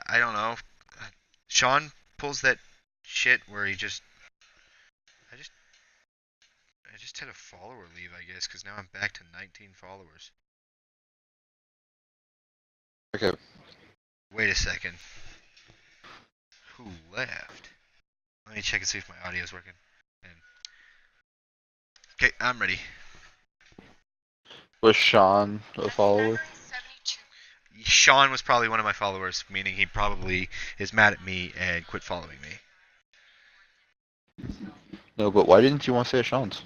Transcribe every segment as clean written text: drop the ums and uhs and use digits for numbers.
I don't know. Sean pulls that shit where he just I just I just had a follower leave, I guess, because now I'm back to 19 followers. Okay. Wait a second. Who left? Let me check and see if my audio is working. Okay, I'm ready. Was Sean a follower? Sean was probably one of my followers, meaning he probably is mad at me and quit following me. No, but why didn't you want to say Sean's?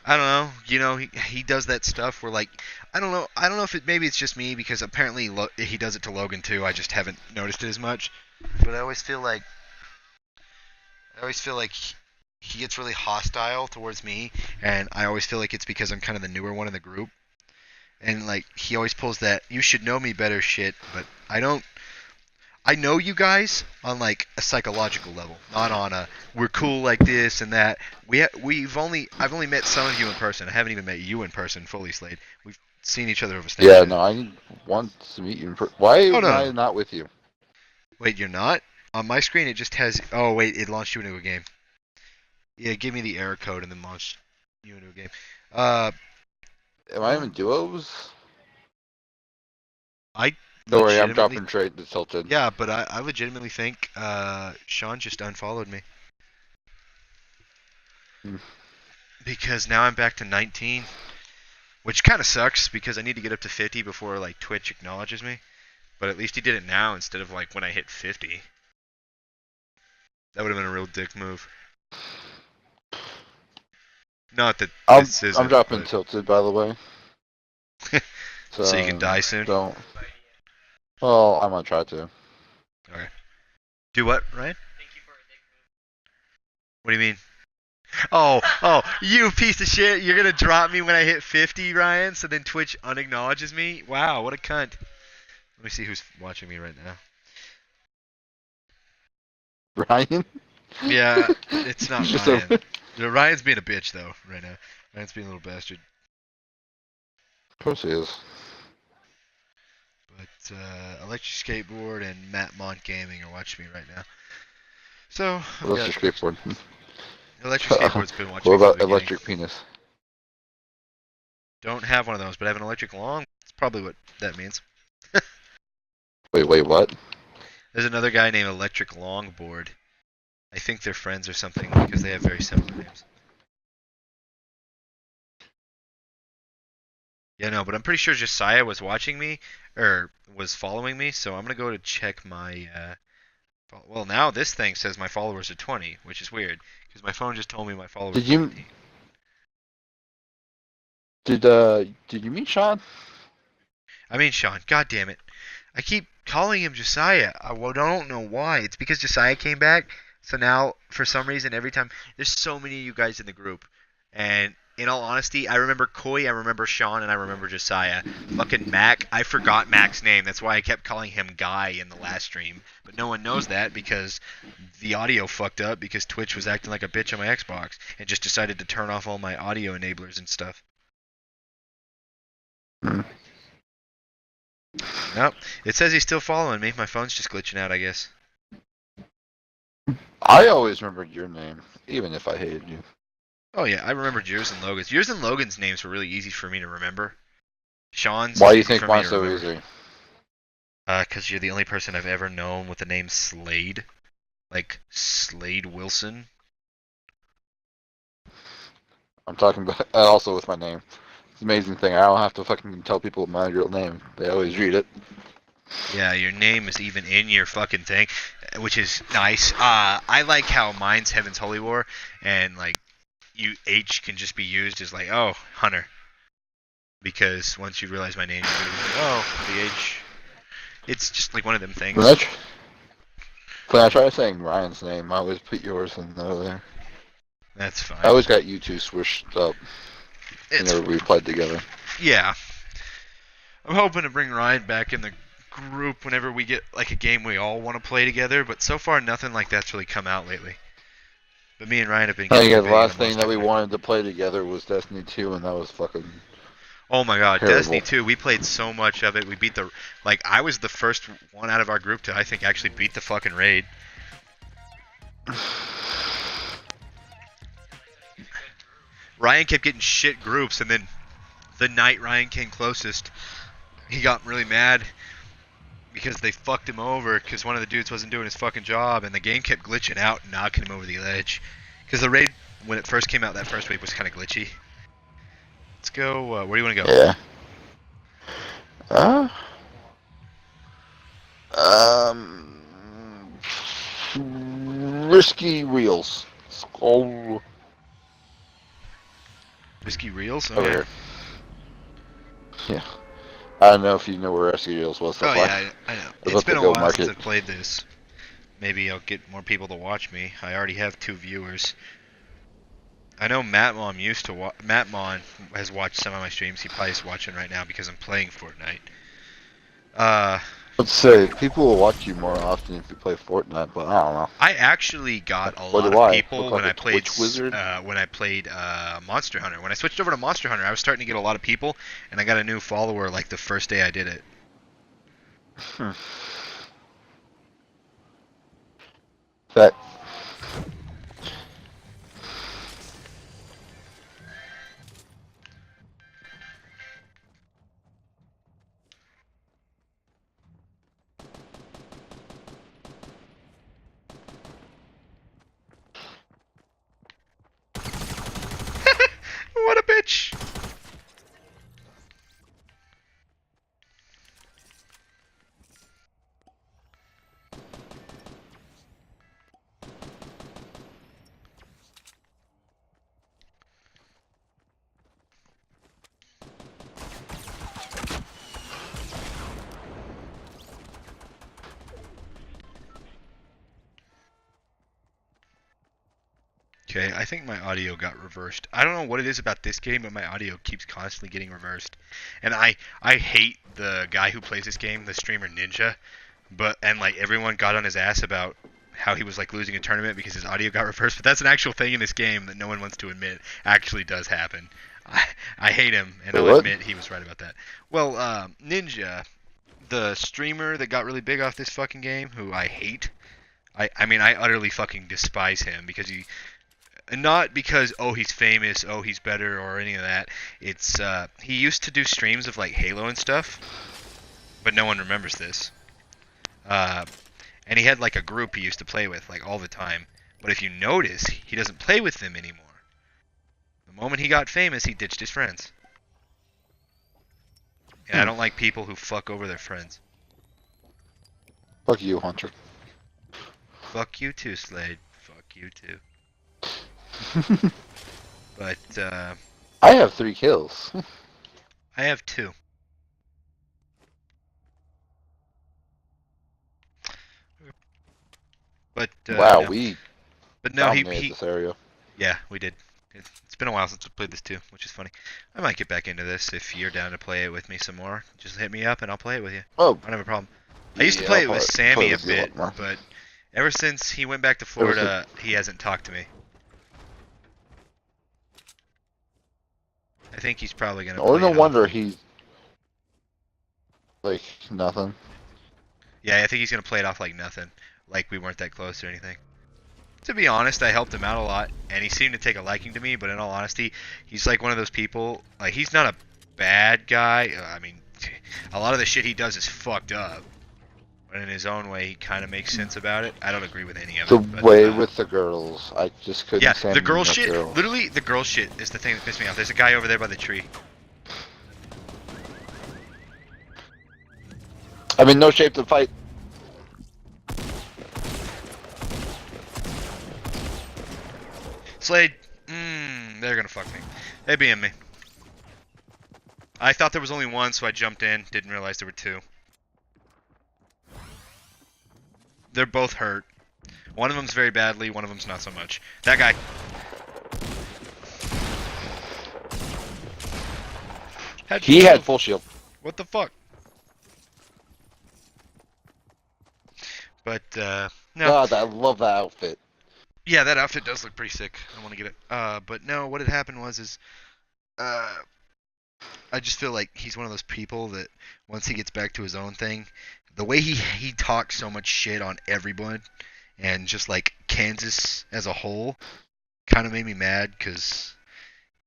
I don't know. You know, he does that stuff where like I don't know. I don't know if maybe it's just me because apparently he does it to Logan too. I just haven't noticed it as much. But I always feel like he gets really hostile towards me, and I always feel like it's because I'm kind of the newer one in the group. And like he always pulls that "you should know me better" shit, but I don't. I know you guys on like a psychological level, not on a we're cool like this and that. I've only met some of you in person. I haven't even met you in person fully, Slade. We've seen each other over Yeah, Snapchat. no, I want to meet you. Why Oh am no I no. not with you? Wait, you're not? On my screen it just has oh wait, it launched you into a game. Yeah, give me the error code and then launch you into a game. Uh Am I well, in duos? I Don't worry, I'm legitimately dropping trade to Tilted. yeah, but I legitimately think Sean just unfollowed me. Hmm. Because now I'm back to 19. Which kind of sucks because I need to get up to 50 before like Twitch acknowledges me. But at least he did it now instead of like when I hit 50. That would have been a real dick move. Not that this I'm isn't, dropping but Tilted, by the way. so you can So die soon. don't. Well, I'm gonna try to. Okay. Do what, Ryan? What do you mean? Oh, you piece of shit! You're gonna drop me when I hit 50, Ryan. So then Twitch unacknowledges me. Wow, what a cunt. Let me see who's watching me right now. Ryan? Yeah, it's not He's just a. Ryan. Ryan's being a bitch though right now. Ryan's being a little bastard. Of course he is. But Electric Skateboard and Matt Mont Gaming are watching me right now. So we got Electric skateboard. Electric Skateboard's been watching What me from the about beginning. electric penis? Don't have one of those, but I have an electric long. That's probably what that means. Wait, what? There's another guy named Electric Longboard. I think they're friends or something because they have very similar names. Yeah, no, but I'm pretty sure Josiah was watching me or was following me, so I'm gonna go to check my. Well, now this thing says my followers are 20, which is weird because my phone just told me my followers Did were you 19. did you meet Sean? I mean, Sean, god damn it. I keep calling him Josiah. Don't know why. It's because Josiah came back. So now, for some reason, every time there's so many of you guys in the group, and in all honesty, I remember Coy, I remember Sean, and I remember Josiah. Fucking Mac, I forgot Mac's name. That's why I kept calling him Guy in the last stream. But no one knows that because the audio fucked up because Twitch was acting like a bitch on my Xbox and just decided to turn off all my audio enablers and stuff. Hmm. Nope. It says he's still following me. My phone's just glitching out, I guess. I always remembered your name, even if I hated you. Oh yeah, I remembered yours and Logan's. Yours and Logan's names were really easy for me to remember. Sean's Why is do you easy think for me mine's to so remember. easy? 'Cause you're the only person I've ever known with the name Slade, like Slade Wilson. I'm talking about also with my name. It's an amazing thing. I don't have to fucking tell people my real name. They always read it. Yeah, your name is even in your fucking thing, which is nice. I like how mine's Heaven's Holy War, and like you H can just be used as like oh Hunter, because once you realize my name, you're like oh the H. It's just like one of them When I, things. tr- when I try saying Ryan's name, I always put yours in there. That's I fine. always got you two swished up It's whenever we fine. played together. Yeah, I'm hoping to bring Ryan back in the group whenever we get like a game we all want to play together. But so far, nothing like that's really come out lately. But me and Ryan have been I think getting the debating last on thing most that we everything. wanted to play together was Destiny 2, and that was fucking Oh my god, Terrible. Destiny 2, we played so much of it. We beat the like I was the first one out of our group to I think actually beat the fucking raid. Ryan kept getting shit groups and then the night Ryan came closest, he got really mad because they fucked him over because one of the dudes wasn't doing his fucking job and the game kept glitching out and knocking him over the ledge. Because the raid when it first came out that first week was kind of glitchy. Let's go. Where do you want to go? Yeah. Uh, Risky Reels. Oh, Risky Reels? over Okay. here. Yeah. I don't know if you know where Risky Reels was. That's Oh why. yeah, I know. I was It's about been to a go while since market. I've played this. Maybe I'll get more people to watch me. I already have 2 viewers. I know Matt Mon used to Matt Mon has watched some of my streams. He probably is watching right now because I'm playing Fortnite. Let's say people will watch you more often if you play Fortnite, but I don't know. I actually got a What lot do of I people look like when I a played Twitch wizard? Monster Hunter. When I switched over to Monster Hunter, I was starting to get a lot of people, and I got a new follower like the first day I did it. That What a bitch! Okay, I think my audio got reversed. I don't know what it is about this game, but my audio keeps constantly getting reversed. And I hate the guy who plays this game, the streamer Ninja, and like everyone got on his ass about how he was like losing a tournament because his audio got reversed, but that's an actual thing in this game that no one wants to admit actually does happen. I hate him, and wait, I'll what? admit he was right about that. Well, Ninja, the streamer that got really big off this fucking game, who I hate. I mean, I utterly fucking despise him because he and not because oh he's famous, oh he's better or any of that. It's he used to do streams of like Halo and stuff, but no one remembers this. Uh, and he had like a group he used to play with like all the time. But if you notice, he doesn't play with them anymore. The moment he got famous, he ditched his friends. And I don't like people who fuck over their friends. Fuck you, Hunter. Fuck you too, Slade. Fuck you too. But I have 3 kills. I have 2. But Wow, no. we But no, dominated he this area. yeah, we did. It's been a while since we played this too, which is funny. I might get back into this if you're down to play it with me some more. Just hit me up and I'll play it with you. Oh, I don't have a problem. I used to yeah, play I'll it with play Sammy a with you lot bit, more. but ever since he went back to Florida, he hasn't talked to me. I think he's probably gonna Oh, play no it wonder off. he's like nothing. Yeah, I think he's gonna play it off like nothing, like we weren't that close or anything. To be honest, I helped him out a lot, and he seemed to take a liking to me. But in all honesty, he's like one of those people. Like he's not a bad guy. I mean, a lot of the shit he does is fucked up, but in his own way, he kind of makes sense about it. I don't agree with any of The it. But, way with the girls, I just couldn't yeah, stand the girl enough shit. girls. Literally, the girl shit is the thing that pissed me off. There's a guy over there by the tree. I'm in no shape to fight. Slade, they're gonna fuck me. They BM me. I thought there was only one, so I jumped in. Didn't realize there were 2. They're both hurt. One of them's very badly, one of them's not so much. That guy. He had full shield. What the fuck? But, no. God, I love that outfit. Yeah, that outfit does look pretty sick. I want to get it. But no, what had happened was I just feel like he's one of those people that once he gets back to his own thing, the way he talks so much shit on everyone, and just like Kansas as a whole, kind of made me mad because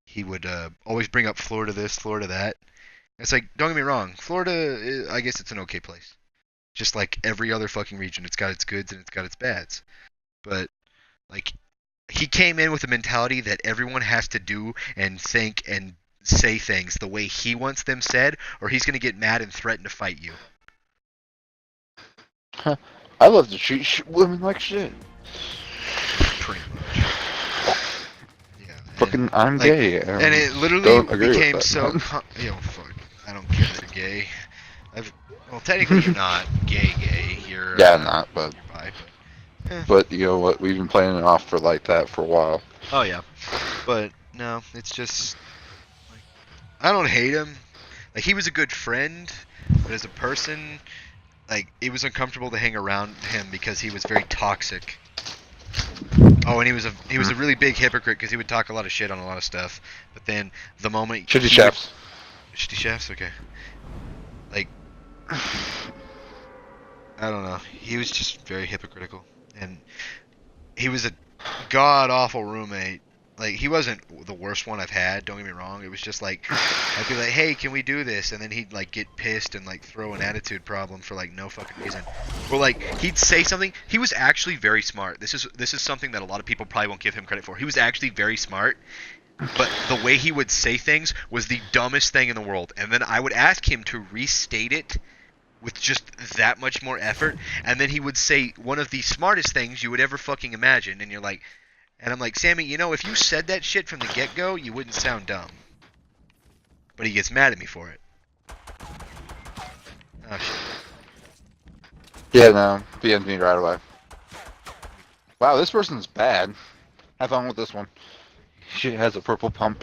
he would always bring up Florida this, Florida that. It's like, don't get me wrong, Florida, I guess it's an okay place. Just like every other fucking region, it's got its goods and it's got its bads. But like, he came in with a mentality that everyone has to do and think and say things the way he wants them said, or he's gonna get mad and threaten to fight you. I love to treat women like shit. Pretty much. Yeah. Fucking, I'm like, gay. And it literally don't agree with became that, so. man. Fuck. I don't care that you're gay. Well, technically you're not gay. You're. Yeah, not, but. You're bi, But you know what? We've been playing it off for like that for a while. Oh yeah. But no, it's just. Like, I don't hate him. Like, he was a good friend, but as a person, like, it was uncomfortable to hang around him because he was very toxic. Oh, and he was a really big hypocrite because he would talk a lot of shit on a lot of stuff. But then the moment Shitty chefs. Shitty chefs, okay. Like, I don't know. He was just very hypocritical, and he was a god awful roommate. Like, he wasn't the worst one I've had, don't get me wrong. It was just like, I'd be like, hey, can we do this? And then he'd like get pissed and like throw an attitude problem for like no fucking reason. Or like, he'd say something. He was actually very smart. This is something that a lot of people probably won't give him credit for. He was actually very smart, but the way he would say things was the dumbest thing in the world. And then I would ask him to restate it with just that much more effort, and then he would say one of the smartest things you would ever fucking imagine, and you're like, and I'm like, Sammy, you know, if you said that shit from the get-go, you wouldn't sound dumb. But he gets mad at me for it. Oh, shit. Yeah, no. DM'd me right away. Wow, this person's bad. Have fun with this one. She has a purple pump.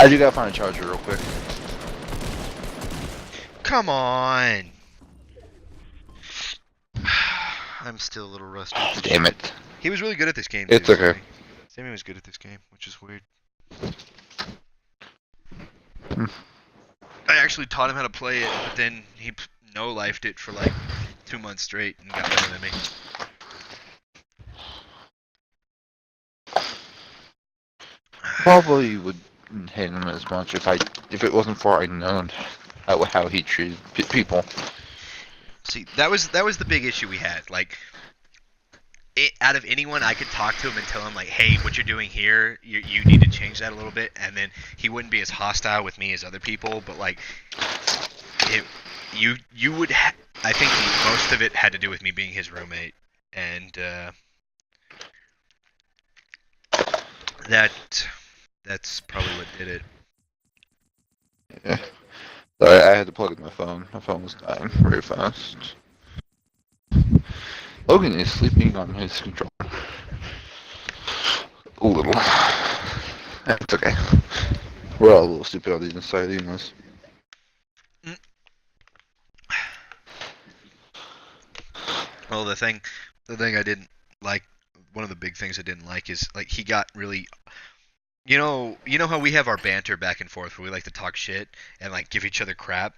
I do gotta find a charger real quick. Come on! I'm still a little rusty. Damn it. He was really good at this game, It's too, okay. Sammy. Sammy was good at this game, which is weird. Hmm. I actually taught him how to play it, but then he no-lifed it for like 2 months straight and got better than me. Probably wouldn't hate him as much if it wasn't for I known how he treated people. See, that was the big issue we had. Like, out of anyone, I could talk to him and tell him like, "Hey, what you're doing here, you need to change that a little bit," and then he wouldn't be as hostile with me as other people. But like, you would. I think most of it had to do with me being his roommate, and that's probably what did it. Yeah. Sorry, I had to plug in my phone. My phone was dying very fast. Logan is sleeping on his controller. A little. That's okay. We're all a little stupid on these inside emails. Well, the thing I didn't like, one of the big things I didn't like is like he got really. You know how we have our banter back and forth where we like to talk shit and like give each other crap?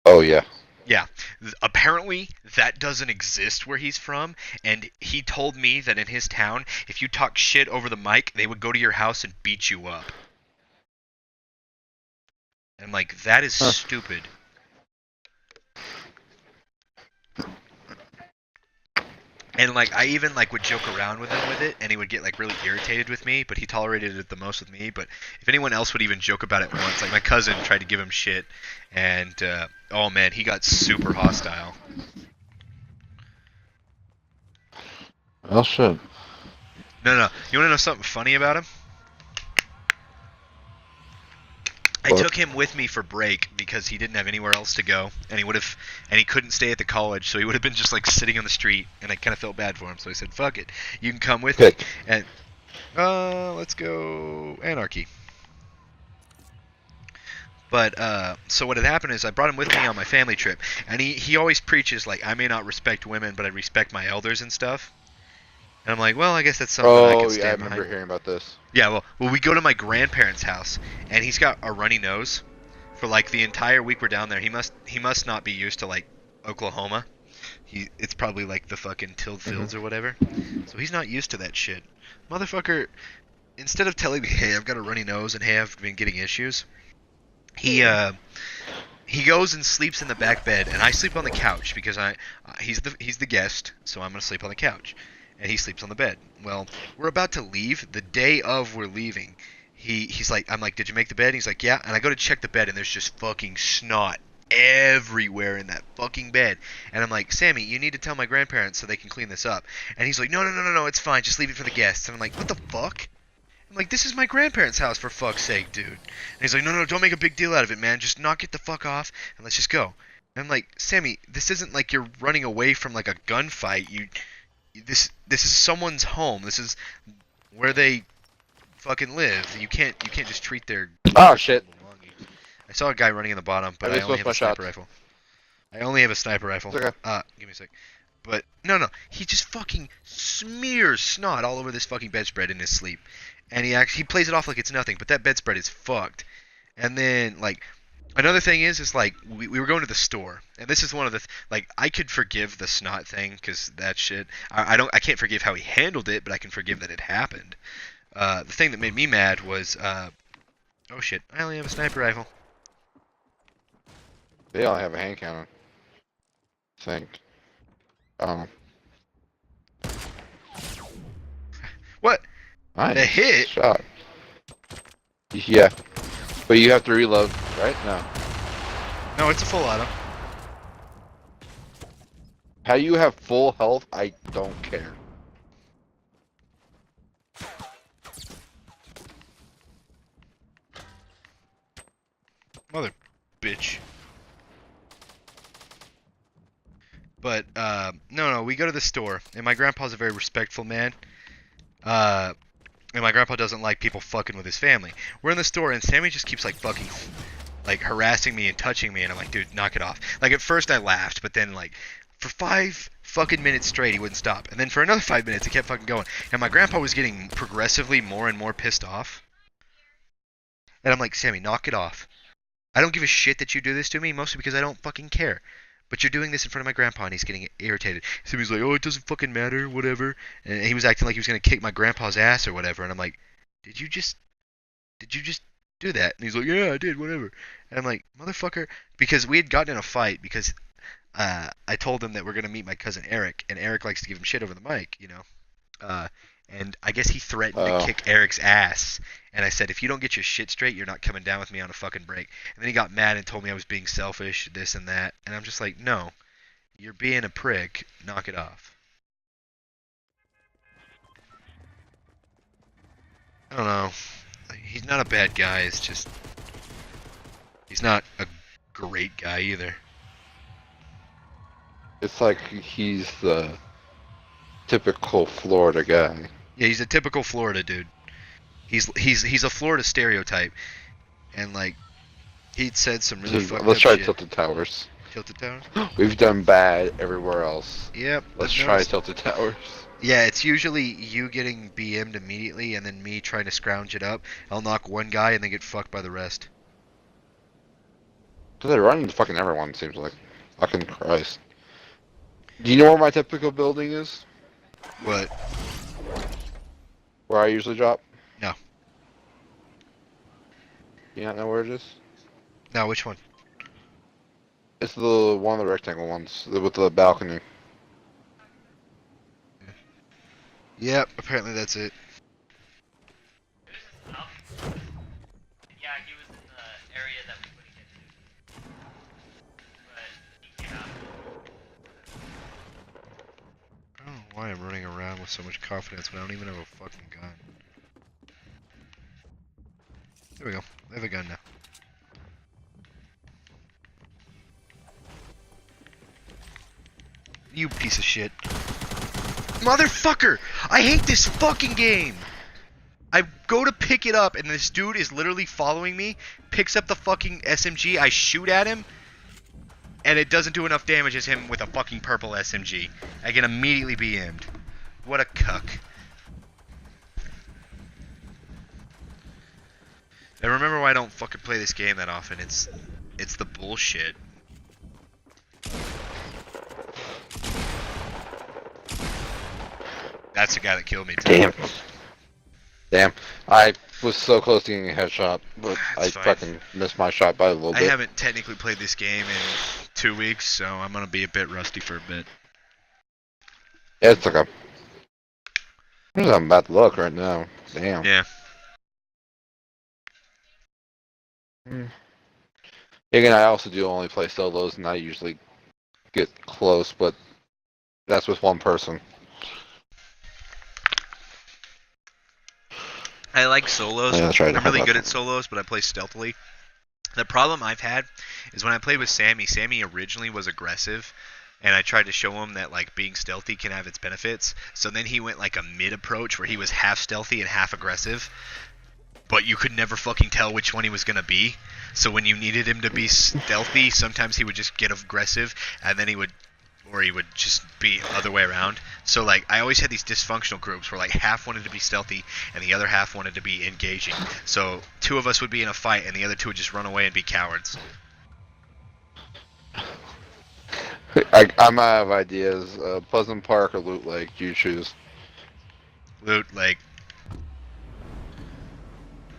Oh, yeah. Yeah. Apparently that doesn't exist where he's from, and he told me that in his town, if you talk shit over the mic, they would go to your house and beat you up. And like, that is stupid. And like, I even like would joke around with him with it, and he would get like really irritated with me, but he tolerated it the most with me. But if anyone else would even joke about it once, like my cousin tried to give him shit, and oh man, he got super hostile. Well, shit. No. You want to know something funny about him? I What? took him with me for break because he didn't have anywhere else to go, and he couldn't stay at the college, so he would have been just like sitting on the street, and I kind of felt bad for him, so I said, "Fuck it, you can come with me." Pick. And let's go Anarchy. But so what had happened is I brought him with me on my family trip, and he always preaches like I may not respect women, but I respect my elders and stuff. And I'm like, well, I guess that's something I can Oh, yeah, I stand remember behind. hearing about this. Yeah, well, we go to my grandparents' house, and he's got a runny nose for like the entire week we're down there. He must not be used to like Oklahoma. It's probably like the fucking tilled Hmm. fields or whatever. So he's not used to that shit. Motherfucker, instead of telling me, hey, I've got a runny nose and hey, I've been getting issues, he goes and sleeps in the back bed, and I sleep on the couch because he's the guest, so I'm gonna sleep on the couch, and he sleeps on the bed. Well, we're about to leave. The day of we're leaving, he's like, I'm like, did you make the bed? And he's like, yeah. And I go to check the bed, and there's just fucking snot everywhere in that fucking bed. And I'm like, Sammy, you need to tell my grandparents so they can clean this up. And he's like, no, it's fine. Just leave it for the guests. And I'm like, what the fuck? I'm like, this is my grandparents' house, for fuck's sake, dude. And he's like, no, don't make a big deal out of it, man. Just knock it the fuck off, and let's just go. And I'm like, Sammy, this isn't like you're running away from like a gunfight. This is someone's home. This is where they fucking live. You can't just treat their Oh, shit. belongings. I saw a guy running in the bottom, but I I only missed have my a sniper shots. rifle. I only have a sniper rifle. It's okay. Give me a sec. But no, he just fucking smears snot all over this fucking bedspread in his sleep, and he plays it off like it's nothing. But that bedspread is fucked. And then like another thing is like we were going to the store, and this is one of the like I could forgive the snot thing because that shit I can't forgive how he handled it, but I can forgive that it happened. The thing that made me mad was oh shit, I only have a sniper rifle. They only have a hand cannon. I think. Oh. What? Nice. The hit? Shot. Yeah. But you have to reload, right? No. No, it's a full auto. How you have full health, I don't care. Mother bitch. But no, we go to the store, and my grandpa's a very respectful man. And my grandpa doesn't like people fucking with his family. We're in the store, and Sammy just keeps like fucking, like harassing me and touching me, and I'm like, dude, knock it off. Like at first I laughed, but then like for 5 fucking minutes straight he wouldn't stop, and then for another 5 minutes he kept fucking going, and my grandpa was getting progressively more and more pissed off. And I'm like, Sammy, knock it off. I don't give a shit that you do this to me, mostly because I don't fucking care. But you're doing this in front of my grandpa, and he's getting irritated. So he's like, oh, it doesn't fucking matter, whatever. And he was acting like he was gonna kick my grandpa's ass or whatever. And I'm like, did you just do that? And he's like, yeah, I did, whatever. And I'm like, motherfucker, because we had gotten in a fight because I told him that we're gonna meet my cousin Eric, and Eric likes to give him shit over the mic, you know. And I guess he threatened to Oh. kick Eric's ass. And I said, if you don't get your shit straight, you're not coming down with me on a fucking break. And then he got mad and told me I was being selfish, this and that. And I'm just like, no, you're being a prick. Knock it off. I don't know. He's not a bad guy. It's just he's not a great guy either. It's like he's the typical Florida guy. Yeah, he's a typical Florida dude. He's a Florida stereotype, and like he'd said some really fucked Let's up try shit. Tilted Towers. Tilted Towers. We've done bad everywhere else. Yep. Let's I've try noticed. Tilted Towers. Yeah, it's usually you getting BM'd immediately, and then me trying to scrounge it up. I'll knock one guy and then get fucked by the rest. So they're running to fucking everyone, seems like. Fucking Christ. Do you know where my typical building is? What? Where I usually drop? No. You not know where it is? No, which one? It's the one of the rectangle ones with the balcony. Yep. Apparently that's it. Yeah, he was in the area that we couldn't get to. But he came out. I don't know why I'm running around with so much confidence when I don't even have a fucking gun. There we go. I have a gun now. You piece of shit. Motherfucker! I hate this fucking game! I go to pick it up, and this dude is literally following me, picks up the fucking SMG, I shoot at him, and it doesn't do enough damage as him with a fucking purple SMG. I get immediately BM'd. What a cuck. And remember why I don't fucking play this game that often. It's the bullshit. That's the guy that killed me too. Damn. I was so close to getting a headshot, but I That's fine. fucking missed my shot by a little I bit. haven't technically played this game in 2 weeks, so I'm gonna be a bit rusty for a bit. It's like a... I'm about to look right now. Damn. Yeah. Again, I also do only play solos, and I usually get close, but that's with one person. I like solos. Yeah, that's right. I'm really good at solos, but I play stealthily. The problem I've had is when I played with Sammy, Sammy originally was aggressive, and I tried to show him that like being stealthy can have its benefits. So then he went like a mid approach where he was half stealthy and half aggressive, but you could never fucking tell which one he was gonna be. So when you needed him to be stealthy, sometimes he would just get aggressive, and then he would just be other way around. So like I always had these dysfunctional groups where like half wanted to be stealthy and the other half wanted to be engaging. So two of us would be in a fight and the other two would just run away and be cowards. I might have ideas. Pleasant Park or Loot Lake, you choose. Loot like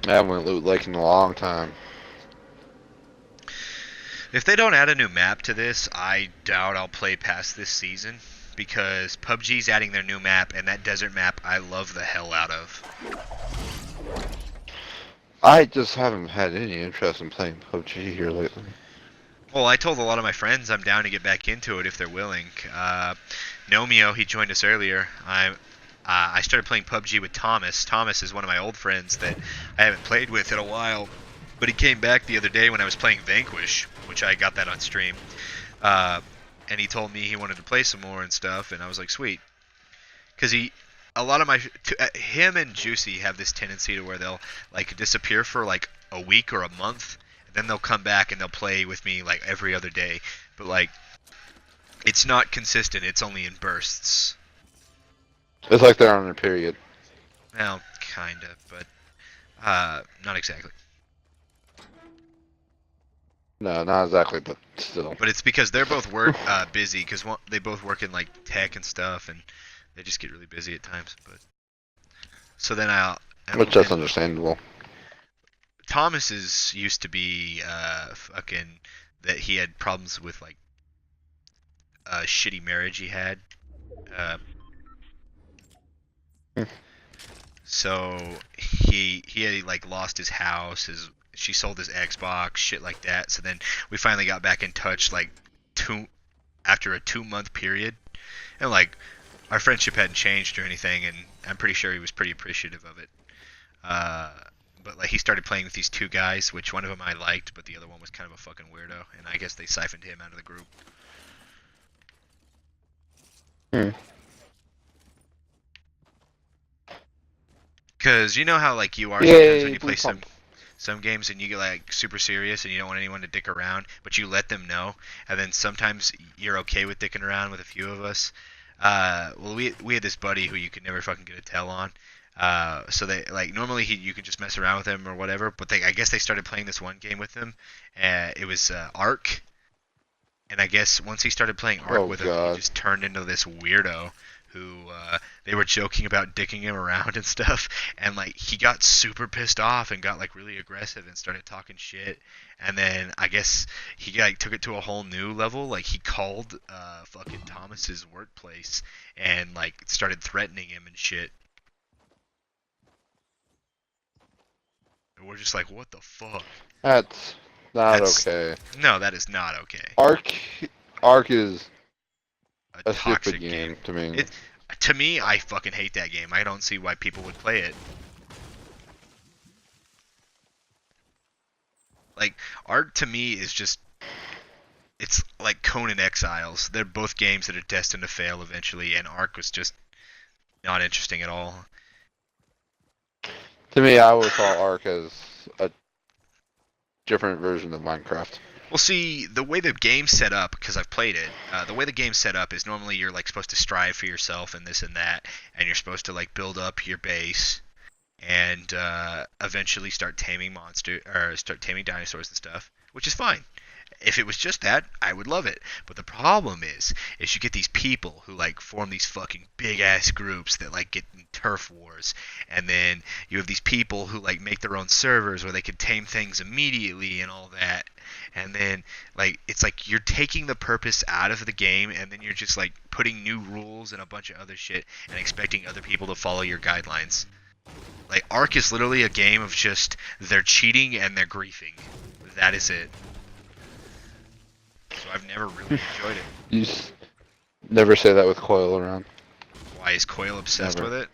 I haven't went Loot Lake in a long time. if they don't add a new map to this, I doubt I'll play past this season because PUBG's adding their new map and that desert map I love the hell out of. I just haven't had any interest in playing PUBG here lately. Well, I told a lot of my friends I'm down to get back into it if they're willing. Nomeo, he joined us earlier. I started playing PUBG with Thomas. Thomas is one of my old friends that I haven't played with in a while, but he came back the other day when I was playing Vanquish, which I got that on stream. And he told me he wanted to play some more and stuff, and I was like, sweet. Because him and Juicy have this tendency to where they'll like disappear for like a week or a month, and then they'll come back and they'll play with me like every other day. But like, it's not consistent. It's only in bursts. It's like they're on their period. Well, kinda, but not exactly. No, not exactly, but still. But it's because they're both busy because they both work in like tech and stuff, and they just get really busy at times. But so then Which that's understandable. Thomas used to be fucking that he had problems with like a shitty marriage he had. So he had like lost his house, she sold his Xbox, shit like that. So then we finally got back in touch like after a 2-month period, and like our friendship hadn't changed or anything, and I'm pretty sure he was pretty appreciative of it. But like he started playing with these two guys, which one of them I liked, but the other one was kind of a fucking weirdo, and I guess they siphoned him out of the group. Because you know how like you are sometimes when you play some games and you get like super serious and you don't want anyone to dick around, but you let them know, and then sometimes you're okay with dicking around with a few of us. Well, we had this buddy who you could never fucking get a tell on. So they like normally you could just mess around with him or whatever, but I guess they started playing this one game with him. It was Ark, and I guess once he started playing Ark with him, he just turned into this weirdo who they were joking about dicking him around and stuff, and like he got super pissed off and got like really aggressive and started talking shit, and then I guess he like took it to a whole new level. Like he called fucking Thomas's workplace and like started threatening him and shit. And we're just like, what the fuck? That's not okay. No, that is not okay. Ark is a toxic stupid game to me. To me, I fucking hate that game. I don't see why people would play it. Like, Ark to me is just... It's like Conan Exiles. They're both games that are destined to fail eventually, and Ark was just not interesting at all. To me, I always saw Ark as a different version of Minecraft. Well, see, the way the game's set up, because I've played it, the way the game's set up is normally you're like supposed to strive for yourself and this and that, and you're supposed to like build up your base and eventually start taming start taming dinosaurs and stuff, which is fine. If it was just that, I would love it. But the problem is you get these people who like form these fucking big ass groups that like get in turf wars, and then you have these people who like make their own servers where they can tame things immediately and all that, and then like it's like you're taking the purpose out of the game, and then you're just like putting new rules and a bunch of other shit and expecting other people to follow your guidelines. Like Ark is literally a game of just they're cheating and they're griefing. That is it. So I've never really enjoyed it. You never say that with Coil around. Why is Coil obsessed Never. with it?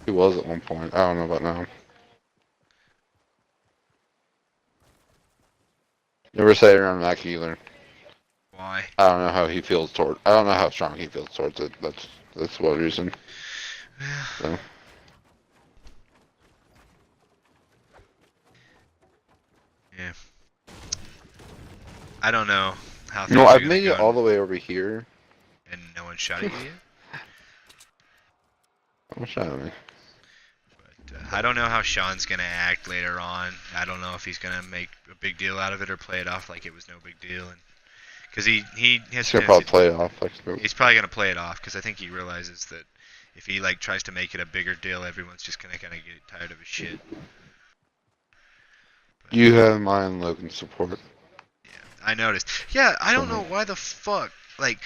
He was at one point. I don't know about now. Never say it around Mac either. Why? I don't know how he feels toward. I don't know how strong he feels towards it. That's one reason. So. Yeah. I don't know how things No, are I've gonna made it go, all the way over here. and no one shot at you yet. Don't shout at me. But I don't know how Sean's gonna act later on. I don't know if he's gonna make a big deal out of it or play it off like it was no big deal, and because he has He's gonna probably play it off. he's probably gonna play it off because I think he realizes that if he like tries to make it a bigger deal, everyone's just gonna kind of get tired of his shit. You have my and Logan's support. I noticed. Yeah, I don't know why the fuck. Like,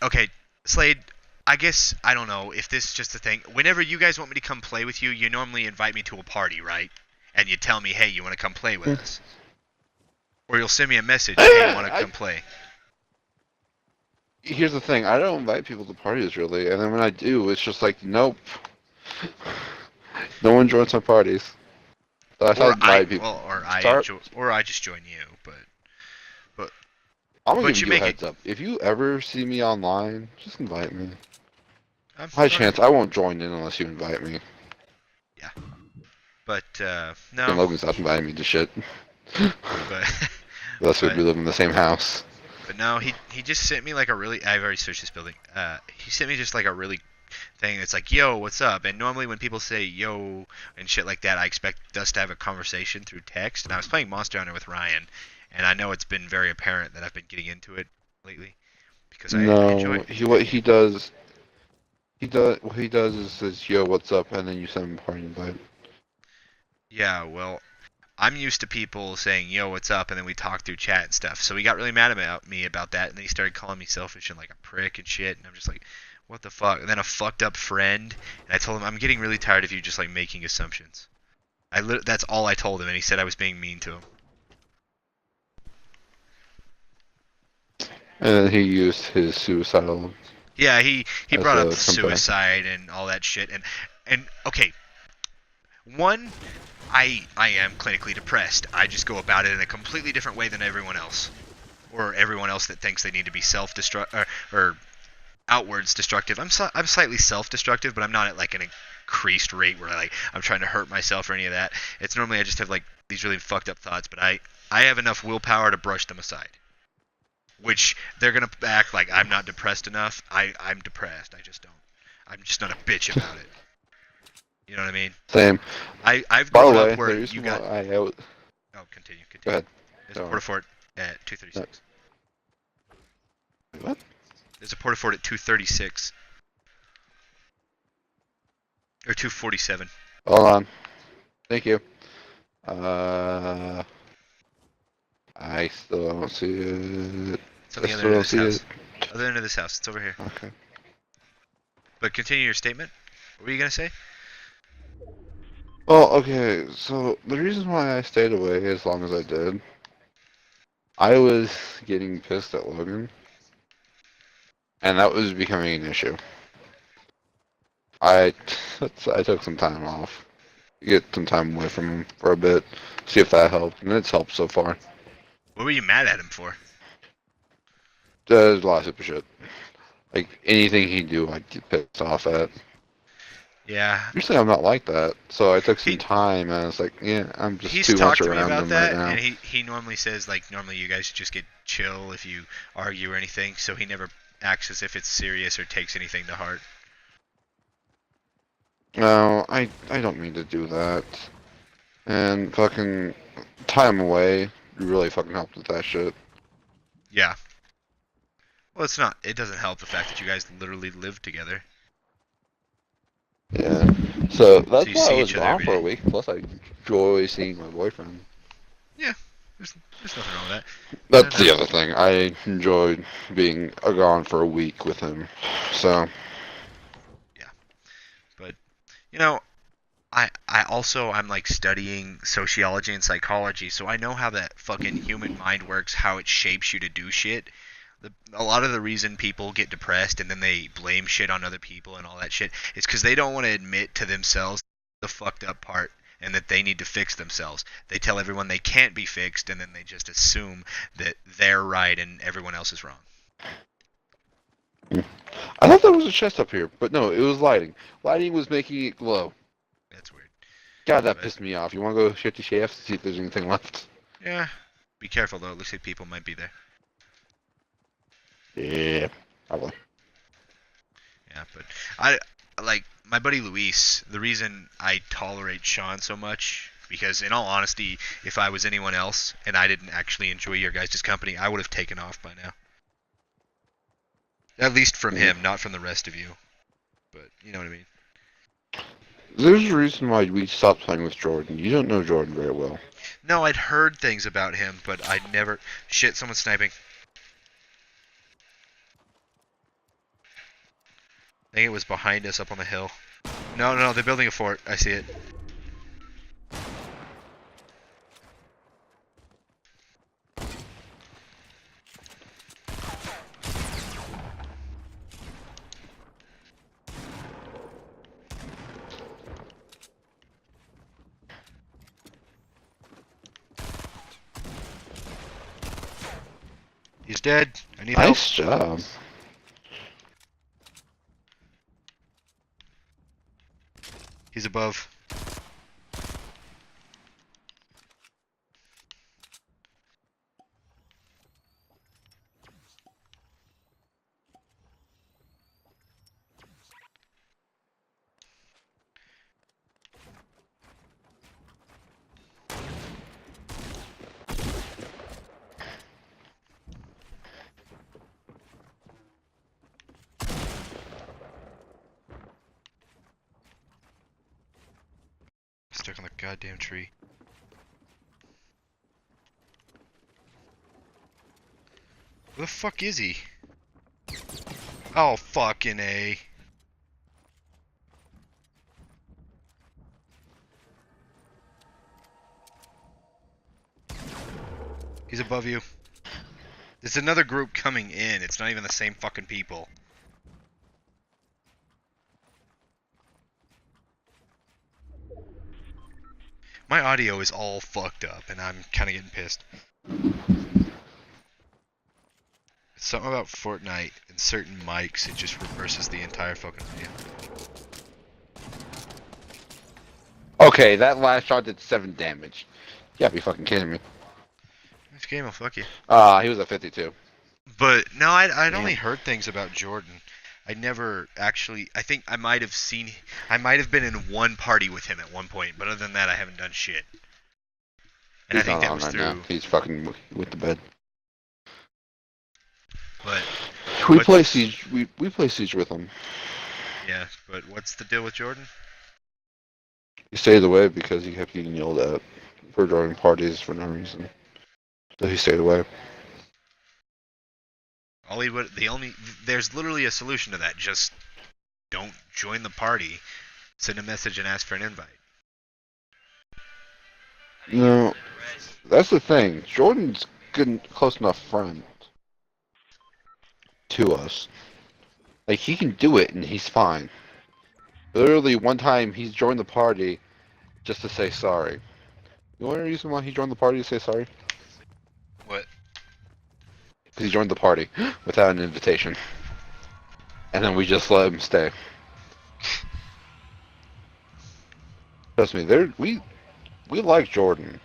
okay, Slade, I guess, I don't know if this is just a thing. Whenever you guys want me to come play with you, you normally invite me to a party, right? And you tell me, hey, you want to come play with us? Or you'll send me a message, hey, you want to come play? Here's the thing. I don't invite people to parties really, and then when I do, it's just like, nope. No one joins my parties. So I try to invite people. Well, or I just join you, but I'm gonna but give you you a make heads up. If you ever see me online, just invite me. I'm High fine. chance I won't join in unless you invite me. But And no, Logan's not inviting me to shit. but Unless but- we live in the same house. But no, he just sent me like a really. I've already searched this building. He sent me just like a really thing that's like, yo, what's up? And normally when people say yo and shit like that, I expect us to have a conversation through text. And I was playing Monster Hunter with Ryan, and I know it's been very apparent that I've been getting into it lately because I enjoy No, it. what he does is says, yo, what's up, and then you send him a party invite. Yeah, well, I'm used to people saying, yo, what's up? And then we talk through chat and stuff. So he got really mad about me about that. And then he started calling me selfish and like a prick and shit. And I'm just like, what the fuck? And then a fucked up friend. And I told him, I'm getting really tired of you just like making assumptions. That's all I told him. And he said I was being mean to him. And then he used his suicidal. Yeah, he That's brought up a comeback. suicide and all that shit. And okay, one, I am clinically depressed. I just go about it in a completely different way than everyone else, or everyone else that thinks they need to be self-destruct or outwards destructive. I'm slightly self-destructive, but I'm not at like an increased rate where like I'm trying to hurt myself or any of that. It's normally I just have like these really fucked up thoughts, but I have enough willpower to brush them aside. Which they're gonna act like I'm not depressed enough. I'm depressed. I just don't. I'm just not a bitch about it. You know what I mean? Same. I've By the grown way, up where the reason you got. why Oh, continue. Go ahead. There's a Go on. porta fort at 236. What? There's a porta fort at 236 or 247. Hold on. Thank you. I still don't see it. It's on the I other still end don't of see this it. house. Other end of this house. It's over here. Okay. But continue your statement. What were you gonna say? Well, okay, so the reason why I stayed away as long as I did, I was getting pissed at Logan, and that was becoming an issue. I took some time off, get some time away from him for a bit, see if that helped, and it's helped so far. What were you mad at him for? There's a lot of stupid shit. Like, anything he'd do, I'd get pissed off at. Yeah. Usually I'm not like that, so I took some He- time and I was like, yeah, I'm just He's too much talked to me around about him right that, now. and he normally says like normally you guys just get chill if you argue or anything, so he never acts as if it's serious or takes anything to heart. No, I don't mean to do that. And fucking time away really fucking helped with that shit. Yeah. Well, it's not. It doesn't help the fact that you guys literally live together. Yeah. So So that's you why I see was each other gone every for a day. week. Plus I enjoy seeing my boyfriend. Yeah. There's nothing wrong with that. That's No, the no. other thing. I enjoyed being gone for a week with him. So But you know, I'm like studying sociology and psychology, so I know how that fucking human mind works, how it shapes you to do shit. A lot of the reason people get depressed and then they blame shit on other people and all that shit is because they don't want to admit to themselves the fucked up part and that they need to fix themselves. They tell everyone they can't be fixed and then they just assume that they're right and everyone else is wrong. I thought there was a chest up here, but no, it was lighting. Lighting was making it glow. That's weird. God, that But pissed me off. You want to go shifty shafts to see if there's anything left? yeah, be careful though. It looks like people might be there. Yeah, probably. Yeah, but I like my buddy Luis. The reason I tolerate Sean so much because, in all honesty, if I was anyone else and I didn't actually enjoy your guys' company, I would have taken off by now. At least from him, not from the rest of you. But you know what I mean. There's a reason why we stopped playing with Jordan. You don't know Jordan very well. No, I'd heard things about him, but I'd never. Shit, someone's sniping. I think it was behind us up on the hill. No, no, no, they're building a fort. I see it. He's dead. I need help. Nice job. He's above. Stuck on the goddamn tree. Where the fuck is he? Oh, fucking A. He's above you. There's another group coming in. It's not even the same fucking people. My audio is all fucked up, and I'm kind of getting pissed. It's something about Fortnite and certain mics, it just reverses the entire fucking audio. Okay, that last shot did 7 damage. You gotta be fucking kidding me. This game will fuck you. He was at 52. But no, I'd Damn. only heard things about Jordan. I never actually. I think I might have seen. I might have been in one party with him at one point, but other than that, I haven't done shit. And He's I think not that on was right through. now. He's fucking with the bed. But We What's- play Siege. We play Siege with him. yeah, but what's the deal with Jordan? He stayed away because he kept getting yelled at for joining parties for no reason. So he stayed away. All he would. The only. There's literally a solution to that. Just don't join the party. Send a message and ask for an invite. No, that's the thing. Jordan's good, close enough friend to us. Like he can do it and he's fine. Literally, one time he's joined the party just to say sorry. The only reason why he joined the party to say sorry? What? Because he joined the party without an invitation. And then we just let him stay. Trust me, we like Jordan,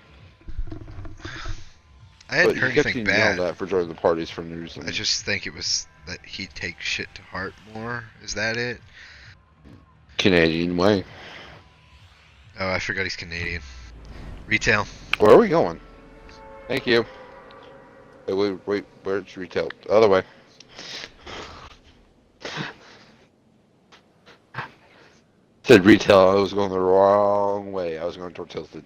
I hadn't but heard he kept anything getting yelled bad. at for joining the parties for no reason. I just think it was that he takes shit to heart more. Is that it? Canadian way. Oh, I forgot he's Canadian. Retail. Where are we going? Thank you. Wait, where's retail? The other way. Said retail, I was going the wrong way. I was going toward Tilted.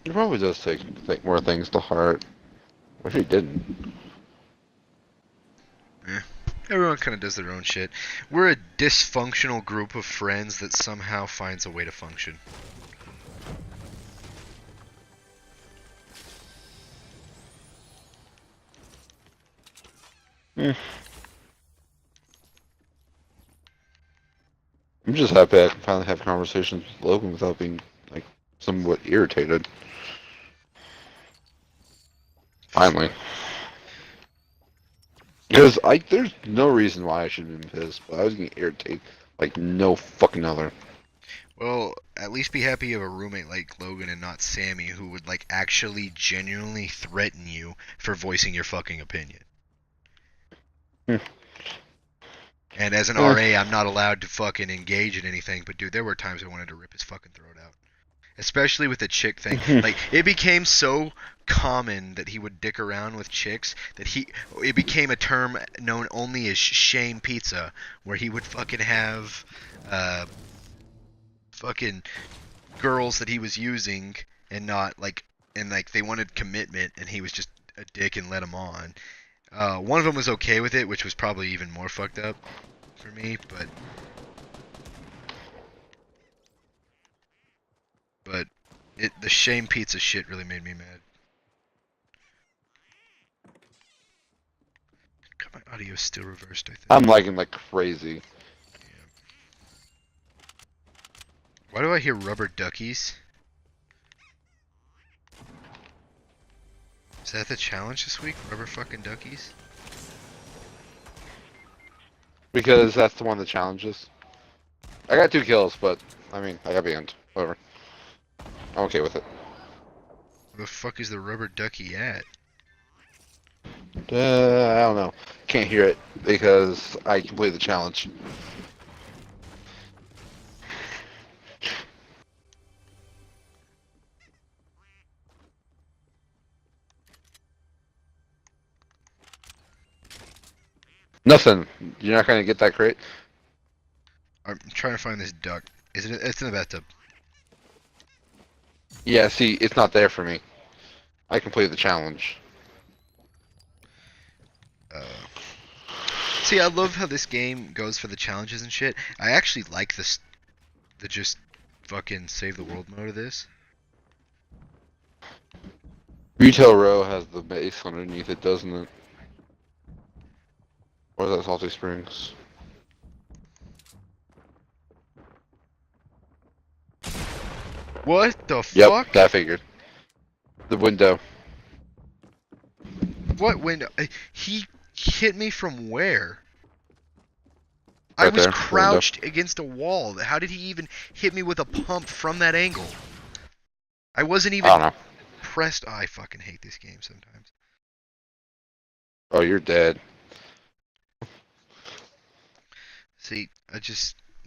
He probably does take more things to heart. Wish he didn't. Everyone kind of does their own shit. We're a dysfunctional group of friends that somehow finds a way to function. I'm just happy I can finally have conversations with Logan without being, like, somewhat irritated. Finally. Because there's no reason why I should have been pissed, but I was getting irritated like no fucking other. Well, at least be happy you have a roommate like Logan and not Sammy who would like actually genuinely threaten you for voicing your fucking opinion. Hmm. And as an Yeah. RA, I'm not allowed to fucking engage in anything, but dude, there were times I wanted to rip his fucking throat out. Especially with the chick thing. Like, it became so common that he would dick around with chicks that it became a term known only as shame pizza, where he would fucking have, fucking girls that he was using and not, like, and, like, they wanted commitment and he was just a dick and let them on. One of them was okay with it, which was probably even more fucked up for me, but the shame pizza shit really made me mad. God, my audio is still reversed, I think. I'm lagging like crazy. Why do I hear rubber duckies? Is that the challenge this week? Rubber fucking duckies? Because that's the one that challenges. I got 2 kills, but, I mean, I got the end. Whatever. I'm okay with it. Where the fuck is the rubber ducky at? I don't know. Can't hear it because I completed the challenge. Nothing. You're not gonna get that crate? I'm trying to find this duck. Is it? It's in the bathtub. Yeah, see, it's not there for me. I completed the challenge. See, I love how this game goes for the challenges and shit. I actually like this, the just fucking save the world mode of this. Retail Row has the base underneath it, doesn't it? Or is that Salty Springs? What the Yep, fuck? that figured. The window. What window? He hit me from where? I Right was there, the window. crouched against a wall. How did he even hit me with a pump from that angle? I wasn't I even don't know. pressed. Oh, I fucking hate this game sometimes. Oh, you're dead. See,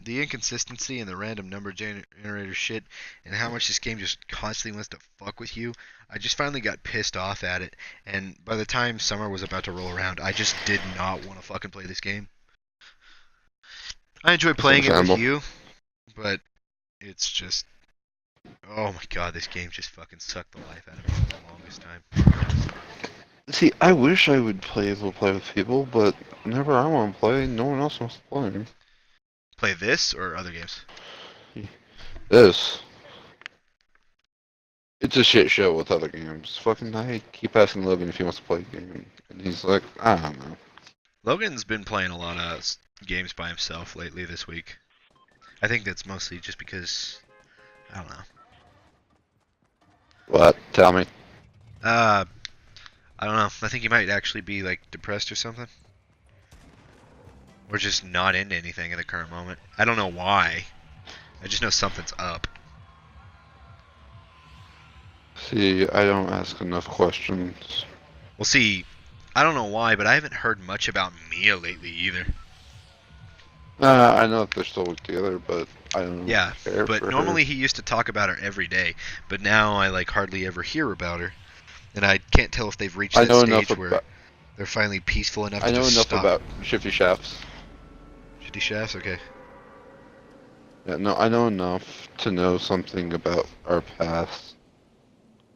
the inconsistency and the random number generator shit and how much this game just constantly wants to fuck with you. I just finally got pissed off at it, and by the time summer was about to roll around, I just did not want to fucking play this game. I enjoy playing it with understandable. you, but it's just, oh my god, this game just fucking sucked the life out of me for the longest time. See, I wish I would able to play with people, but whenever I want to play, no one else wants to play. Play this or other games? This. It's a shit show with other games. Fucking, I keep asking Logan if he wants to play a game, and he's like, I don't know. Logan's been playing a lot of games by himself lately this week. I think that's mostly just because, I don't know. What? Tell me. I don't know. I think he might actually be like depressed or something, or just not into anything at the current moment. I don't know why. I just know something's up. See, I don't ask enough questions. Well, see, I don't know why, but I haven't heard much about Mia lately either. I know that they're still together, but I don't Yeah, care but for normally her. he used to talk about her every day, but now I like hardly ever hear about her, and I can't tell if they've reached I that know enough stage where about. they're finally peaceful enough I to know just enough stop. about Shifty Shafts. Shitty shafts, okay. Yeah, no, I know enough to know something about our past,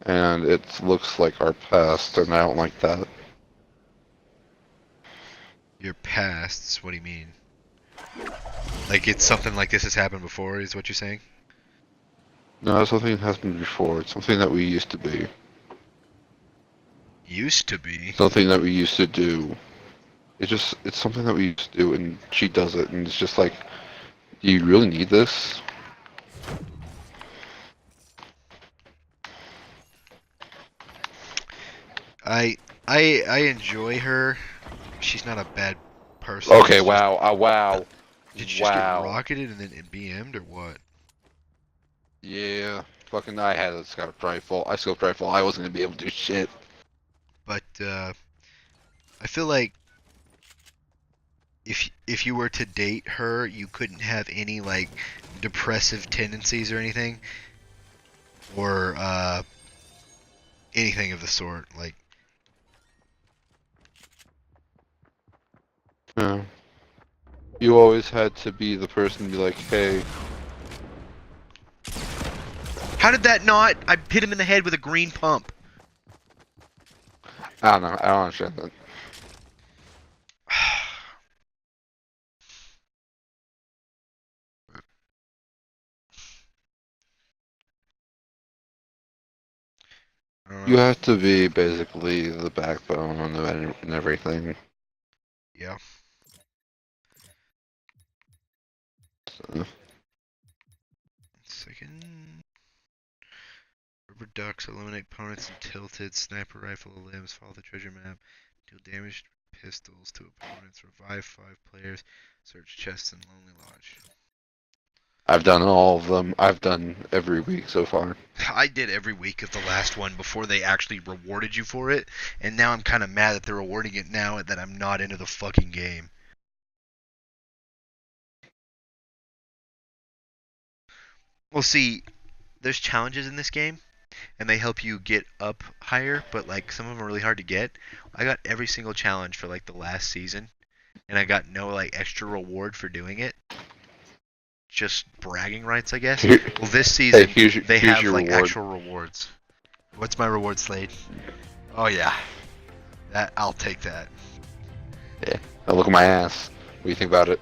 and it looks like our past, and I don't like that. Your pasts, what do you mean? Like it's something like this has happened before, is what you're saying? No, something happened before. It's something that we used to be. Used to be. Something that we used to do. It's something that we used to do, and she does it, and it's just like, do you really need this? I I enjoy her. She's not a bad person. Okay, It's just, wow, wow, did you just get wow. rocketed and then BM'd or what? Yeah, fucking, I had a scout rifle. I scoped rifle. I wasn't gonna be able to do shit. But I feel like if you were to date her, you couldn't have any like depressive tendencies or anything, or anything of the sort. Like, Yeah. You always had to be the person to be like, hey, how did that not? I hit him in the head with a green pump. I don't know, I don't understand that. I don't You know. have to be basically the backbone and everything. Yeah. So, Second. Rubber ducks eliminate opponents in tilted. Sniper rifle limbs. Follow the treasure map. Deal damage pistols to opponents. Revive 5 players. Search chests in Lonely Lodge. I've done all of them. I've done every week so far. I did every week of the last one before they actually rewarded you for it, and now I'm kind of mad that they're rewarding it now and that I'm not into the fucking game. Well, see, there's challenges in this game, and they help you get up higher, but like some of them are really hard to get. I got every single challenge for like the last season, and I got no like extra reward for doing it. Just bragging rights, I guess. Here, Well, this hey, season they here's have your like reward. actual rewards. What's my reward, Slade? Oh yeah, that I'll take that. Yeah. Now look at my ass. What do you think about it?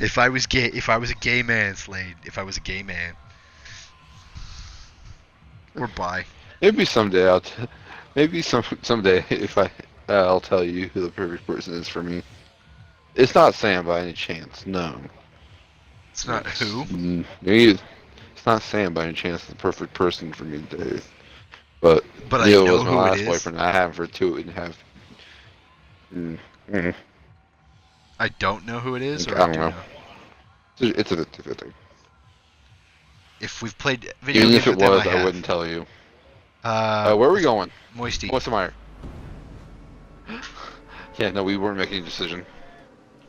If I was gay, if I was a gay man, Slade, if I was a gay man, or bi. Maybe someday maybe someday if I'll tell you who the perfect person is for me. It's not Sam by any chance. No. It's not who. Maybe it's not Sam by any chance. The perfect person for me to date. But But I Neil know was my who it last is. boyfriend. I had him for 2.5. Mm. I don't know who it is, I or I don't do know. know. It's a 50-50. If we've played video Even games if it with them, I was, I have. wouldn't tell you. Where are we going? Moisty. What's the matter? Yeah, no, we weren't making a decision.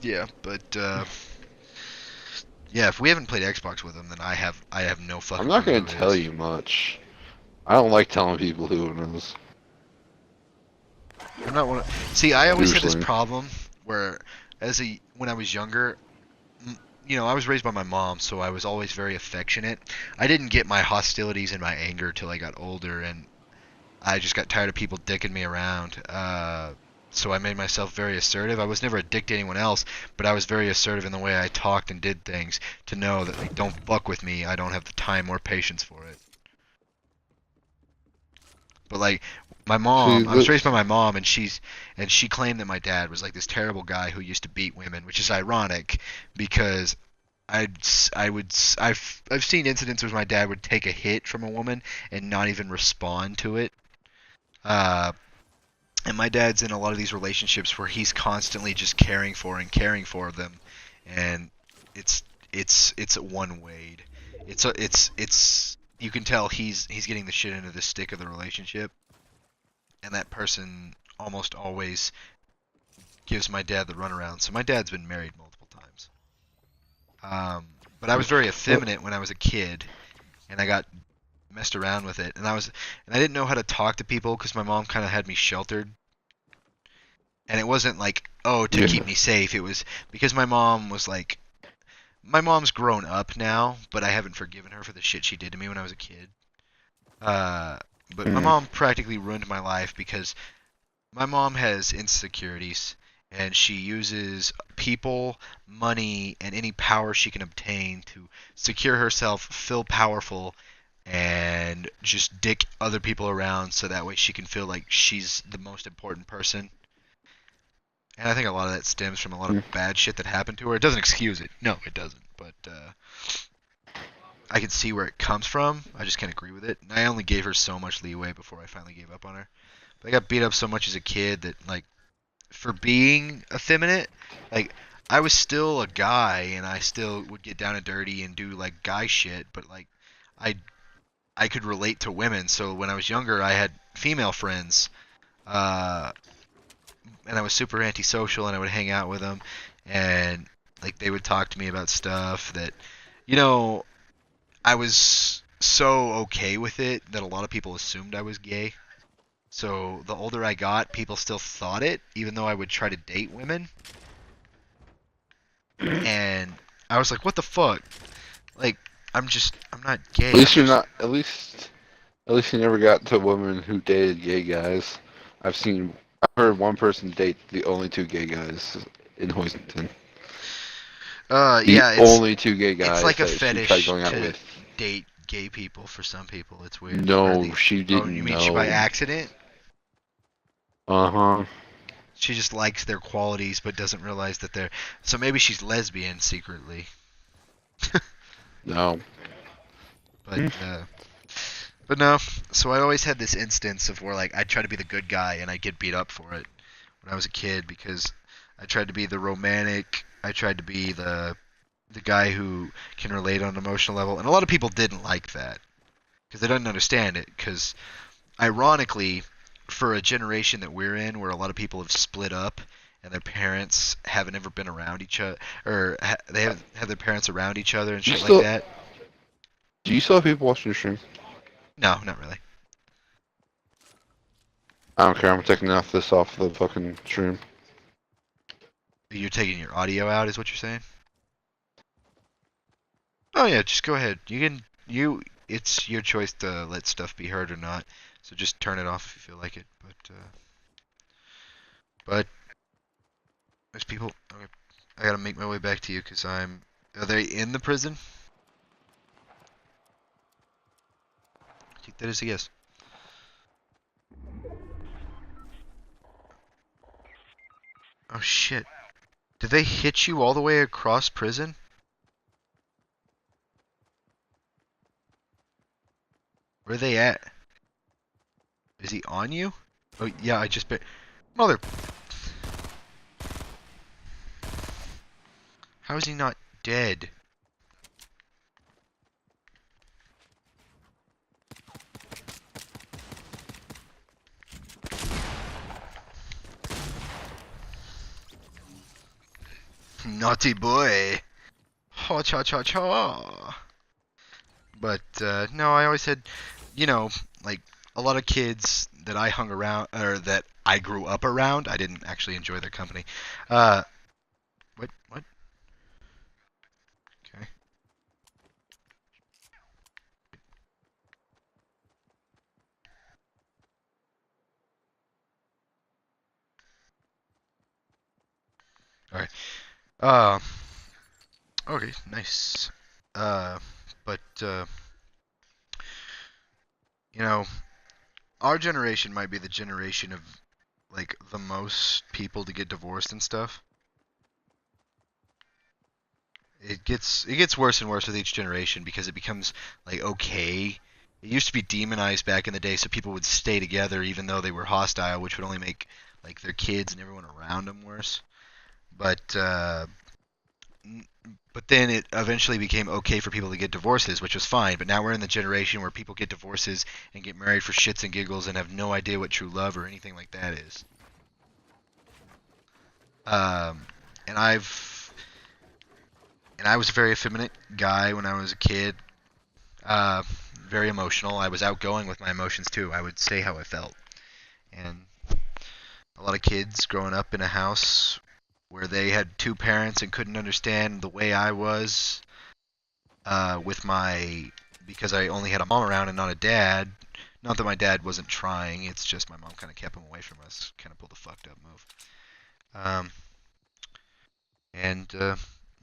Yeah, but yeah, if we haven't played Xbox with them, then I have no fucking. I'm not clue gonna who it tell is. you much. I don't like telling people who it is. I'm not one. See, I always had this Usually. problem where, when I was younger, you know, I was raised by my mom, so I was always very affectionate. I didn't get my hostilities and my anger till I got older, and I just got tired of people dicking me around. So I made myself very assertive. I was never a dick to anyone else, but I was very assertive in the way I talked and did things to know that like, don't fuck with me. I don't have the time or patience for it. But like my See, mom, I was raised by my mom, and she claimed that my dad was like this terrible guy who used to beat women, which is ironic because I've seen incidents where my dad would take a hit from a woman and not even respond to it. Uh, and my dad's in a lot of these relationships where he's constantly just caring for them, and it's it's one wayed. It's you can tell he's getting the shit into the stick of the relationship, and that person almost always gives my dad the runaround. So my dad's been married multiple times. But I was very effeminate when I was a kid, and I got messed around with it, and I didn't know how to talk to people because my mom kind of had me sheltered, and it wasn't like, oh, to Yeah. keep me safe. It was because my mom was like, my mom's grown up now, but I haven't forgiven her for the shit she did to me when I was a kid. Uh, but my Mm. mom practically ruined my life because my mom has insecurities, and she uses people, money, and any power she can obtain to secure herself, feel powerful, and just dick other people around so that way she can feel like she's the most important person. And I think a lot of that stems from a lot Mm. of bad shit that happened to her. It doesn't excuse it. No, it doesn't. But I can see where it comes from. I just can't agree with it. And I only gave her so much leeway before I finally gave up on her. But I got beat up so much as a kid that, like, for being effeminate, like, I was still a guy and I still would get down and dirty and do like guy shit, but like I I could relate to women. So when I was younger, I had female friends, uh, and I was super antisocial, and I would hang out with them, and like they would talk to me about stuff that, you know, I was so okay with it that a lot of people assumed I was gay. So the older I got, people still thought it, even though I would try to date women. And I was like, what the fuck? Like, I'm not gay. At least I'm you're just, not. At least you never got to women who dated gay guys. I've heard one person date the only two gay guys in Hoisington. The yeah, only two gay it's guys like a that she tried fetish going out to with. date gay people for some people. It's weird. Or at No, least, she oh, you didn't mean she by know. accident? Uh-huh. She just likes their qualities but doesn't realize that they're. So maybe she's lesbian secretly. No. But but no. So I always had this instance of where like I'd try to be the good guy and I'd get beat up for it when I was a kid because I tried to be the romantic. I tried to be the guy who can relate on an emotional level, and a lot of people didn't like that because they didn't understand it. Because ironically, for a generation that we're in, where a lot of people have split up and their parents haven't ever been around each other, or they haven't had their parents around each other and Do you shit like still that. do you still have people watching your stream? No, not really. I don't care, I'm taking this off the fucking stream. You're taking your audio out, is what you're saying? Oh yeah, just go ahead. You can you. It's your choice to let stuff be heard or not. So just turn it off if you feel like it. But there's people. Okay, I gotta make my way back to you because I'm. Are they in the prison? I think that is a yes. Oh shit! Did they hit you all the way across prison? Where are they at? Is he on you? Oh yeah, I just bet. Mother. How is he not dead? Naughty boy. Ha cha cha cha. But no, I always had, you know, like a lot of kids that I hung around or that I grew up around. I didn't actually enjoy their company. Uh, what? What? Okay. All right. Uh, okay. Nice. Uh, but you know, our generation might be the generation of like the most people to get divorced and stuff. it gets worse and worse with each generation because it becomes like okay. It used to be demonized back in the day, so people would stay together even though they were hostile, which would only make like their kids and everyone around them worse. But but then it eventually became okay for people to get divorces, which was fine. But now we're in the generation where people get divorces and get married for shits and giggles and have no idea what true love or anything like that is. Um, and I was a very effeminate guy when I was a kid. Uh, Very emotional. I was outgoing with my emotions too. I would say how I felt. And a lot of kids growing up in a house where they had two parents and couldn't understand the way I was with my because I only had a mom around and not a dad. Not that my dad wasn't trying. It's just my mom kind of kept him away from us. Kind of pulled a fucked up move. Um, and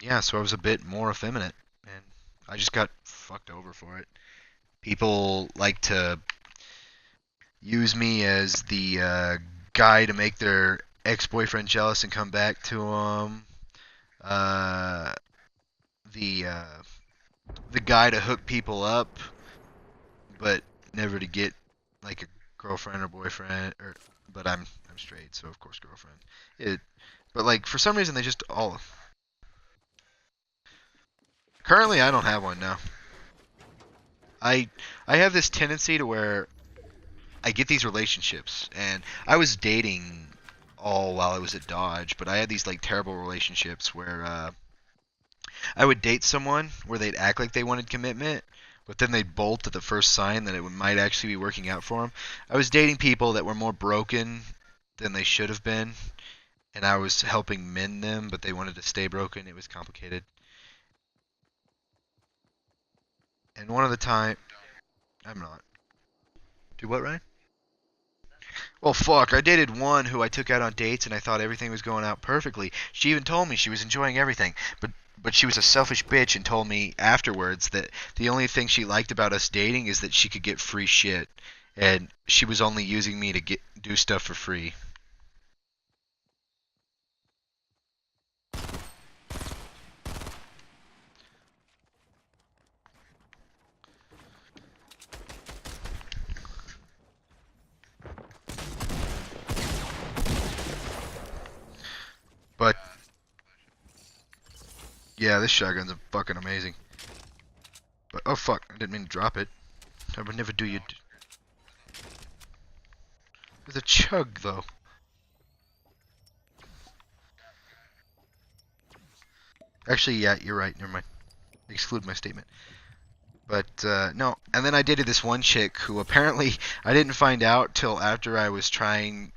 yeah, so I was a bit more effeminate, and I just got fucked over for it. People like to use me as the guy to make their ex-boyfriend jealous and come back to them. Uh, the uh, the guy to hook people up, but never to get like a girlfriend or boyfriend. Or but I'm straight, so of course girlfriend. It, but like for some reason they just all. Currently, I don't have one now. I I have this tendency to where I get these relationships, and I was dating all while I was at Dodge, but I had these like terrible relationships where I would date someone where they'd act like they wanted commitment, but then they'd bolt at the first sign that it might actually be working out for them. I was dating people that were more broken than they should have been, and I was helping mend them, but they wanted to stay broken. It was complicated. And one of the time, I'm not. Do what, Ryan? Well, fuck. I dated one who I took out on dates, and I thought everything was going out perfectly. She even told me she was enjoying everything, but she was a selfish bitch and told me afterwards that the only thing she liked about us dating is that she could get free shit, and she was only using me to do stuff for free. But yeah, this shotgun's fucking amazing. But oh fuck, I didn't mean to drop it. I would never do you. With a chug though. Actually, yeah, you're right. Never mind. Exclude my statement. But no, and then I dated this one chick who apparently I didn't find out till after I was pursuing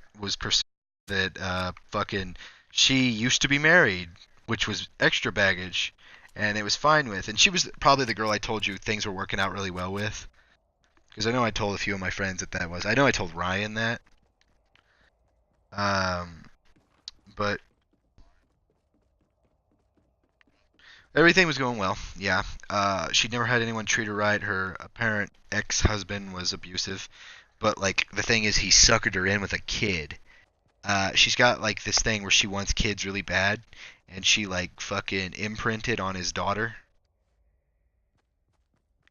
that fucking she used to be married, which was extra baggage, and it was fine with. And she was probably the girl I told you things were working out really well with, because I know I told a few of my friends that was. I know I told Ryan that. Um, but everything was going well. Yeah. She'd never had anyone treat her right. Her apparent ex-husband was abusive. But like the thing is, he suckered her in with a kid. She's got like this thing where she wants kids really bad, and she like fucking imprinted on his daughter,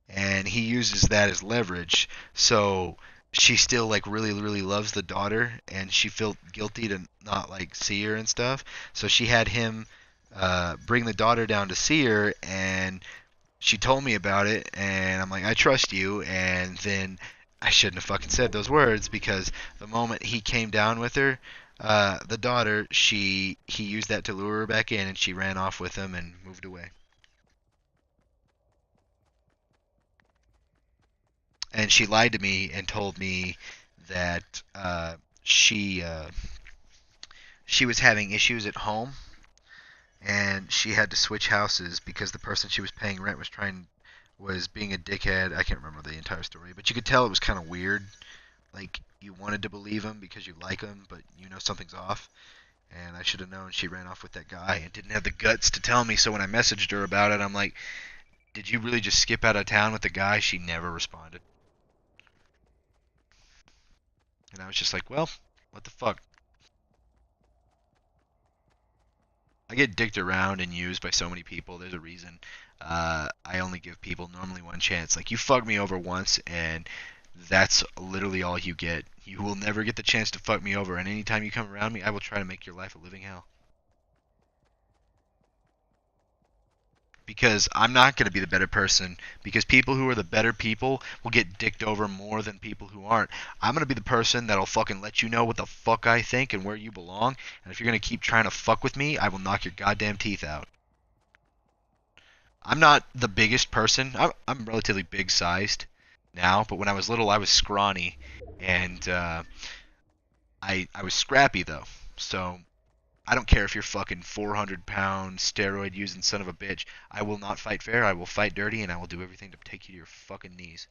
and he uses that as leverage. So she still like really really loves the daughter, and she felt guilty to not like see her and stuff. So she had him bring the daughter down to see her, and she told me about it, and I'm like, I trust you. And then I shouldn't have fucking said those words, because the moment he came down with her, the daughter, he used that to lure her back in, and she ran off with him and moved away. And she lied to me and told me that she was having issues at home, and she had to switch houses because the person she was paying rent was being a dickhead. I can't remember the entire story, but you could tell it was kind of weird. Like you wanted to believe him because you like him, but you know something's off. And I should have known she ran off with that guy and didn't have the guts to tell me. So when I messaged her about it, I'm like, "Did you really just skip out of town with the guy?" She never responded. And I was just like, "Well, what the fuck?" I get dicked around and used by so many people. There's a reason. I only give people normally one chance. Like, you fuck me over once, and that's literally all you get. You will never get the chance to fuck me over, and anytime you come around me, I will try to make your life a living hell. Because I'm not going to be the better person, because people who are the better people will get dicked over more than people who aren't. I'm going to be the person that'll fucking let you know what the fuck I think and where you belong, and if you're going to keep trying to fuck with me, I will knock your goddamn teeth out. I'm not the biggest person. I'm relatively big sized now, but when I was little, I was scrawny, and I was scrappy though. So I don't care if you're fucking 400-pound steroid using son of a bitch. I will not fight fair. I will fight dirty, and I will do everything to take you to your fucking knees.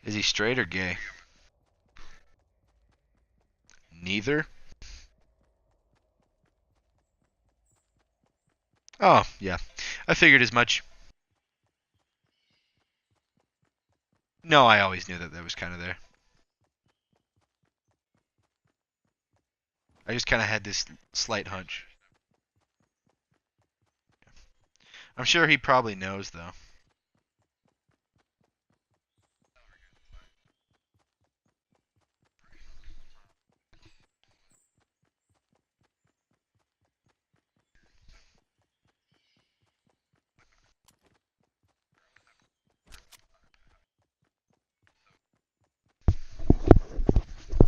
Is he straight or gay? Neither. Oh, yeah. I figured as much. No, I always knew that was kind of there. I just kind of had this slight hunch. I'm sure he probably knows, though.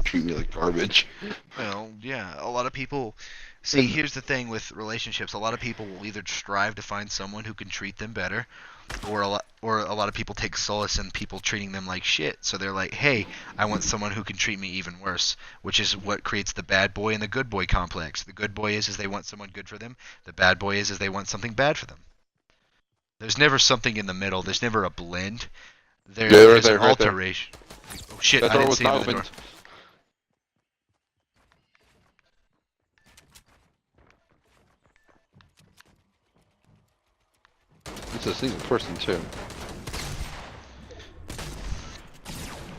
Treat me like garbage. Well, yeah, a lot of people. See, here's the thing with relationships. A lot of people will either strive to find someone who can treat them better, or a lot of people take solace in people treating them like shit. So they're like, "Hey, I want someone who can treat me even worse," which is what creates the bad boy and the good boy complex. The good boy is they want someone good for them. The bad boy is they want something bad for them. There's never something in the middle. There's never a blend. There's an alteration. Oh shit! That I door didn't was see not the door. opened. It's a single person too.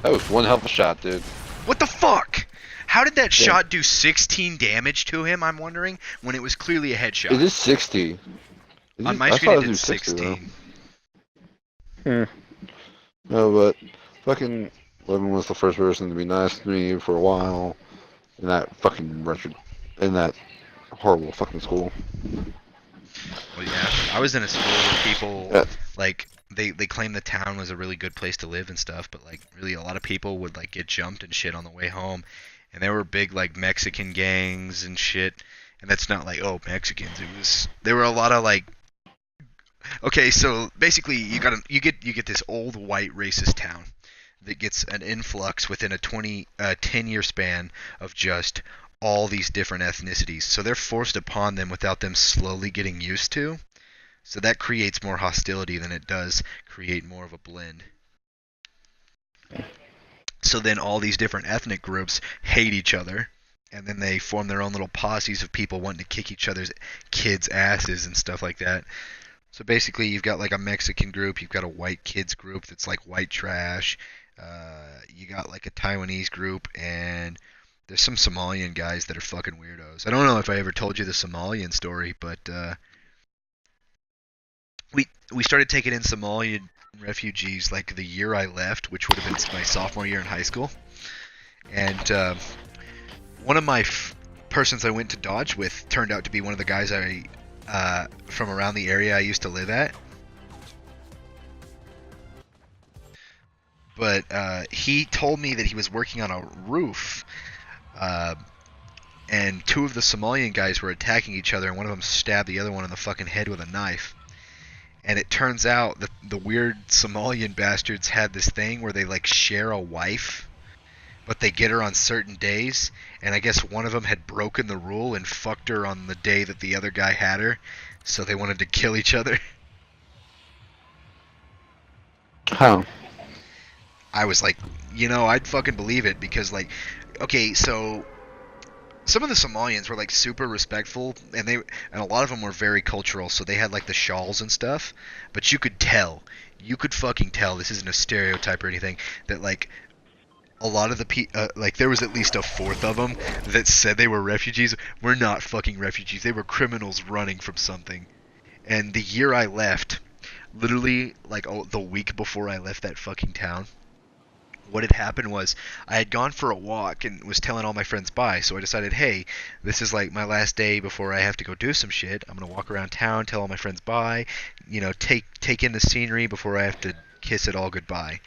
That was one hell of a shot, dude. What the fuck? How did that shot do 16 damage to him, I'm wondering, when it was clearly a headshot? It is 60. On my screen it did 16. No, but fucking Logan was the first person to be nice to me for a while in that fucking in that horrible fucking school. Well, yeah, I was in a school where people, like, they claimed the town was a really good place to live and stuff, but, like, really a lot of people would, like, get jumped and shit on the way home. And there were big, like, Mexican gangs and shit. And that's not like, oh, Mexicans. There were a lot of, like, okay, so basically you get this old white racist town that gets an influx within a 10-year span of just all these different ethnicities. So they're forced upon them without them slowly getting used to. So that creates more hostility than it does create more of a blend. So then all these different ethnic groups hate each other, and then they form their own little posses of people wanting to kick each other's kids' asses and stuff like that. So basically, you've got like a Mexican group, you've got a white kids group that's like white trash, you got like a Taiwanese group, and there's some Somalian guys that are fucking weirdos. I don't know if I ever told you the Somalian story, but we started taking in Somalian refugees like the year I left, which would have been my sophomore year in high school. And one of my persons I went to Dodge with turned out to be one of the guys from around the area I used to live at. But he told me that he was working on a roof, and two of the Somalian guys were attacking each other, and one of them stabbed the other one in the fucking head with a knife. And it turns out that the weird Somalian bastards had this thing where they like share a wife, but they get her on certain days, and I guess one of them had broken the rule and fucked her on the day that the other guy had her, so they wanted to kill each other. How? I was like, I'd fucking believe it, because like, okay, so some of the Somalians were like super respectful, and a lot of them were very cultural. So they had like the shawls and stuff, but you could fucking tell. This isn't a stereotype or anything. That like a lot of the like there was at least a fourth of them that said they were refugees. Were not fucking refugees. They were criminals running from something. And the year I left, literally like the week before I left that fucking town, what had happened was I had gone for a walk and was telling all my friends bye. So I decided, hey, this is like my last day before I have to go do some shit. I'm gonna walk around town, tell all my friends bye, take in the scenery before I have to kiss it all goodbye.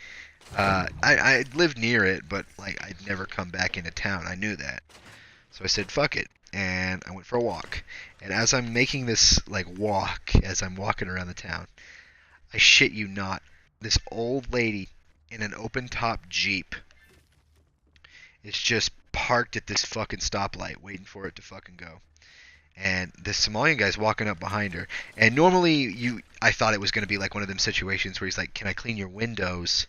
I lived near it, but like I'd never come back into town. I knew that, so I said fuck it, and I went for a walk. And as I'm making this like walk, as I'm walking around the town, I shit you not, this old lady in an open top Jeep is just parked at this fucking stoplight waiting for it to fucking go. And this Somalian guy's walking up behind her. And normally I thought it was going to be like one of them situations where he's like, "Can I clean your windows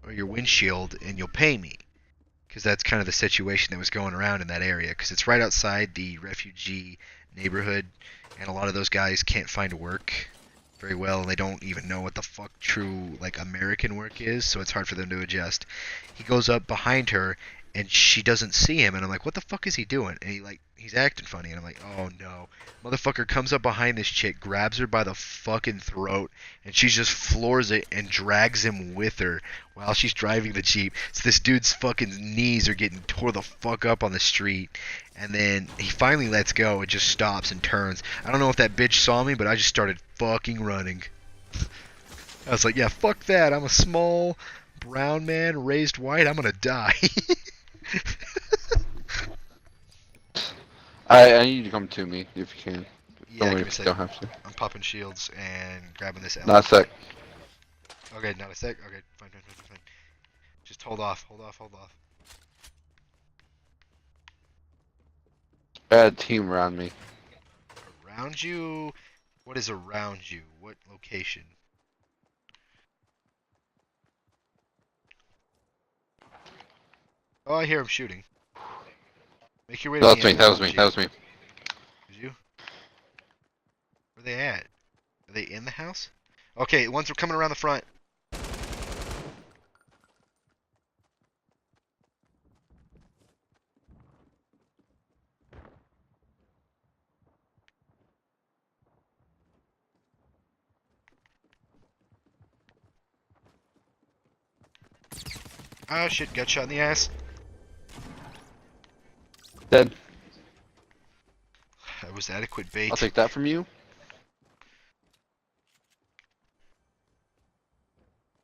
or your windshield and you'll pay me?" Because that's kind of the situation that was going around in that area, because it's right outside the refugee neighborhood, and a lot of those guys can't find work very well, and they don't even know what the fuck true like American work is, so it's hard for them to adjust. He goes up behind her, and she doesn't see him, and I'm like, what the fuck is he doing? And he's acting funny, and I'm like, oh no. Motherfucker comes up behind this chick, grabs her by the fucking throat, and she just floors it and drags him with her while she's driving the Jeep. So this dude's fucking knees are getting tore the fuck up on the street. And then he finally lets go and just stops and turns. I don't know if that bitch saw me, but I just started fucking running. I was like, yeah, fuck that. I'm a small brown man raised white. I'm gonna die. I need you to come to me if you can. Yeah, Don't give worry me a if you sec. don't have to. I'm popping shields and grabbing this L. Not a sec. Okay, not a sec. Okay, fine. Just hold off. Bad team around me. Around you? What is around you? What location? Oh, I hear him shooting. Make your way to That me. was me. That was me. That was me. Was you? Where are they at? Are they in the house? Okay, ones are coming around the front. Oh shit, got shot in the ass. Dead. That was adequate bait. I'll take that from you.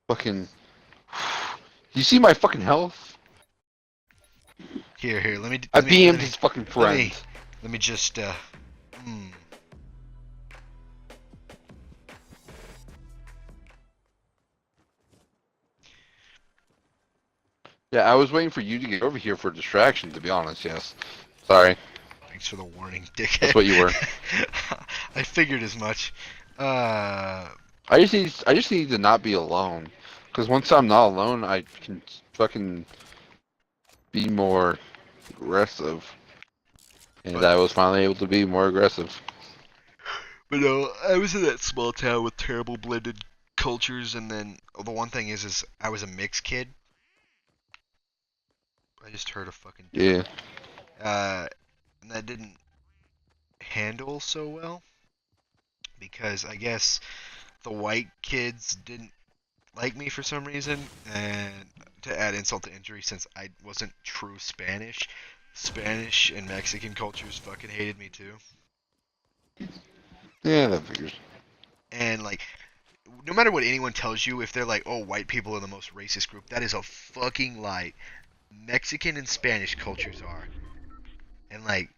Fucking. You see my fucking health? Here, let me. I BM'd his fucking friend. Let me just. Yeah, I was waiting for you to get over here for a distraction, to be honest, yes. Sorry. Thanks for the warning, dickhead. That's what you were. I figured as much. I just need to not be alone. Because once I'm not alone, I can fucking be more aggressive. And I was finally able to be more aggressive. But no, I was in that small town with terrible blended cultures, and then the one thing is I was a mixed kid. I just heard a fucking Yeah. and that didn't handle so well because I guess the white kids didn't like me for some reason, and to add insult to injury, since I wasn't true Spanish and Mexican cultures fucking hated me too. Yeah, that figures. And like, no matter what anyone tells you, if they're like, oh, white people are the most racist group, that is a fucking lie. Mexican and Spanish cultures are. And like,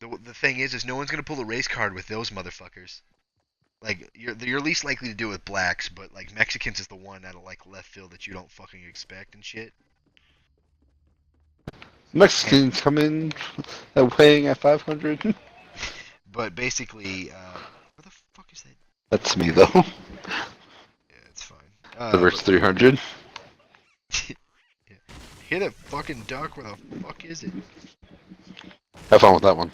the thing is no one's gonna pull a race card with those motherfuckers. Like, you're least likely to do it with blacks, but like Mexicans is the one out of like left field that you don't fucking expect and shit. Mexicans come in weighing at 500. But basically, where the fuck is that? That's me though. Yeah, it's fine. The verse 300. Yeah. Hit a fucking duck. Where the fuck is it? Have fun with that one.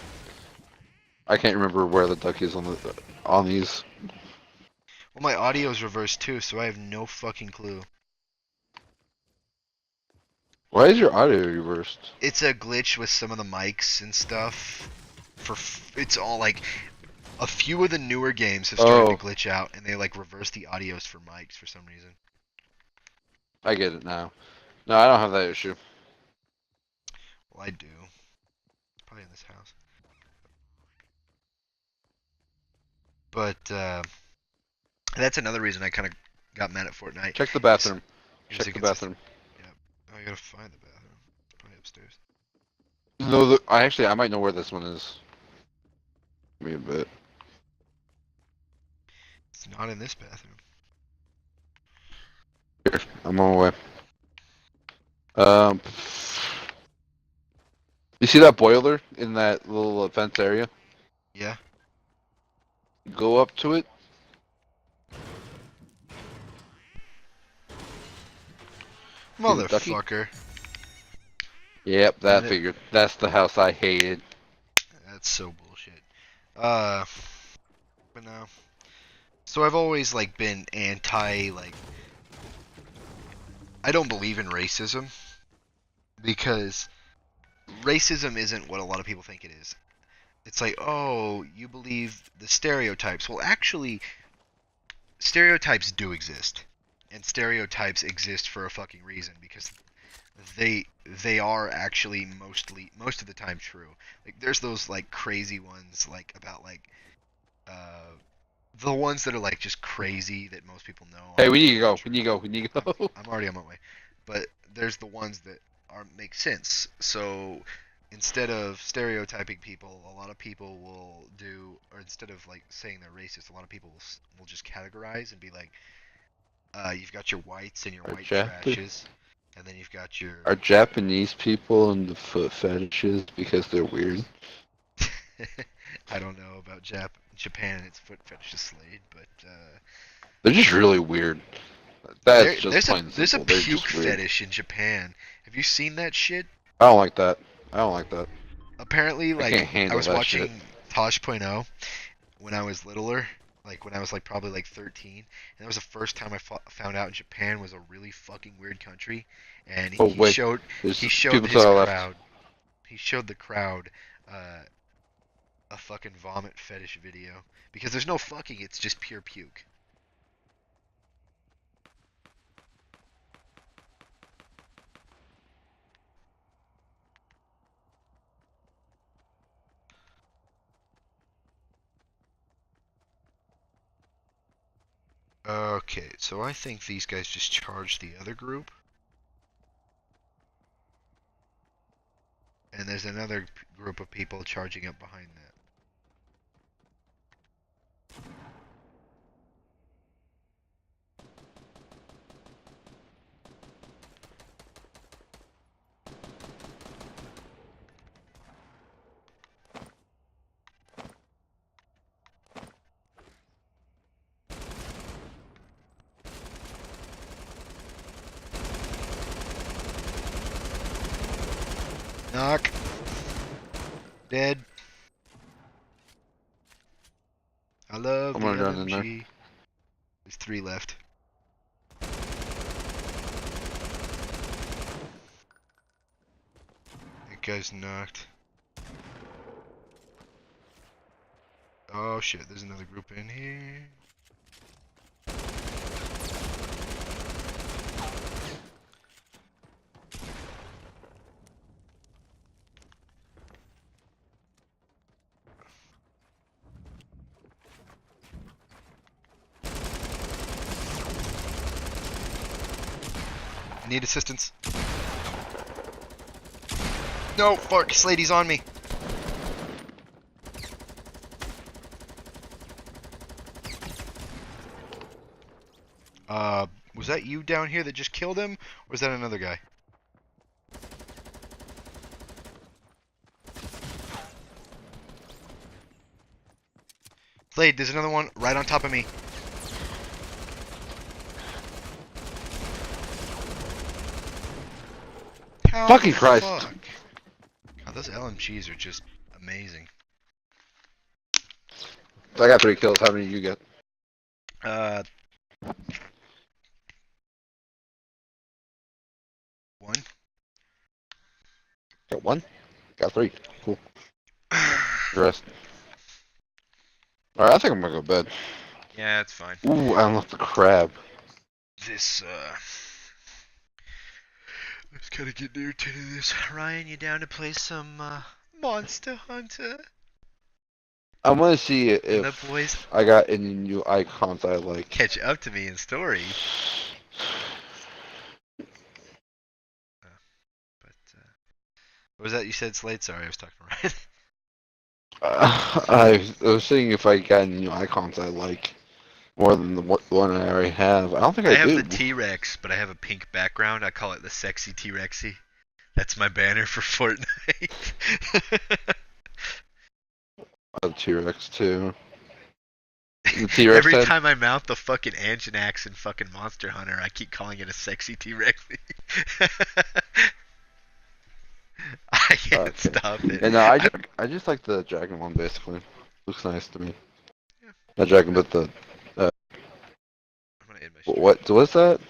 I can't remember where the duck is on these. Well, my audio's reversed too, so I have no fucking clue. Why is your audio reversed? It's a glitch with some of the mics and stuff. It's all like a few of the newer games have started to glitch out, and they like reverse the audios for mics for some reason. I get it now. No, I don't have that issue. Well, I do. It's probably in this house. But that's another reason I kind of got mad at Fortnite. Check the bathroom. It's Check the bathroom. Yep. Oh, I gotta find the bathroom. It's probably upstairs. No, I might know where this one is. Give me a bit. It's not in this bathroom. Here, I'm on my way. You see that boiler in that little fence area? Yeah. Go up to it. Motherfucker. Yep, that Damn it. figured. That's the house I hated. That's so bullshit. But no. So I've always like been anti like I don't believe in racism because racism isn't what a lot of people think it is. It's like, oh, you believe the stereotypes. Well, actually, stereotypes do exist. And stereotypes exist for a fucking reason because they are actually most of the time true. Like there's those like crazy ones like about like the ones that are like just crazy that most people know. Hey, we need to go. We need to go. We need to go. I'm already on my way. But there's the ones that make sense. So instead of stereotyping people, a lot of people will do, or instead of like saying they're racist, a lot of people will just categorize and be like, you've got your whites and your white trashes, and then you've got your. Are Japanese people into foot fetishes because they're weird? I don't know about Japan and its foot fetish Slade, but they're just really weird. That's just plain there's a simple. They're puke just weird. fetish in Japan. Have you seen that shit? I don't like that. I don't like that. Apparently, like can't handle I was that watching shit. Tosh.0 when I was littler, like when I was like probably like 13, and that was the first time I found out Japan was a really fucking weird country, and he showed There's his people to our left. crowd. He showed the crowd a fucking vomit fetish video because there's no fucking, it's just pure puke. Okay, so I think these guys just charged the other group. And there's another group of people charging up behind that. Knock. Dead. I love I'm the gonna run in there. LMG. There's 3 left. That guy's knocked. Oh shit, there's another group in here. I need assistance. No, fuck, Slady's on me. Was that you down here that just killed him? Or was that another guy? Slade, there's another one right on top of me. How Fucking the Christ. fuck? God, those LMGs are just amazing. I got 3 kills. How many you get? Uh, 1. Got 1. Got 3. Cool. The rest. Alright, I think I'm gonna go to bed. Yeah, it's fine. Ooh, I unlocked the crab. This, I was kind of getting irritated with this. Ryan, you down to play some, Monster Hunter? I want to see And the if boys I got any new icons I like. catch up to me in story. What was that you said, Slade? Sorry, I was talking to Ryan. I was seeing if I got any new icons I like more than the one I already have. I don't think I I have do. the T-Rex, but I have a pink background. I call it the sexy T-Rexy. That's my banner for Fortnite. I have T-Rex too. The T-Rex Every head? time I mount the fucking Anjanax in fucking Monster Hunter, I keep calling it a sexy T-Rexy. I can't Okay. stop it. And I just like the dragon one basically. Looks nice to me. Yeah. Not dragon, but the I'm gonna end my stream. what's that?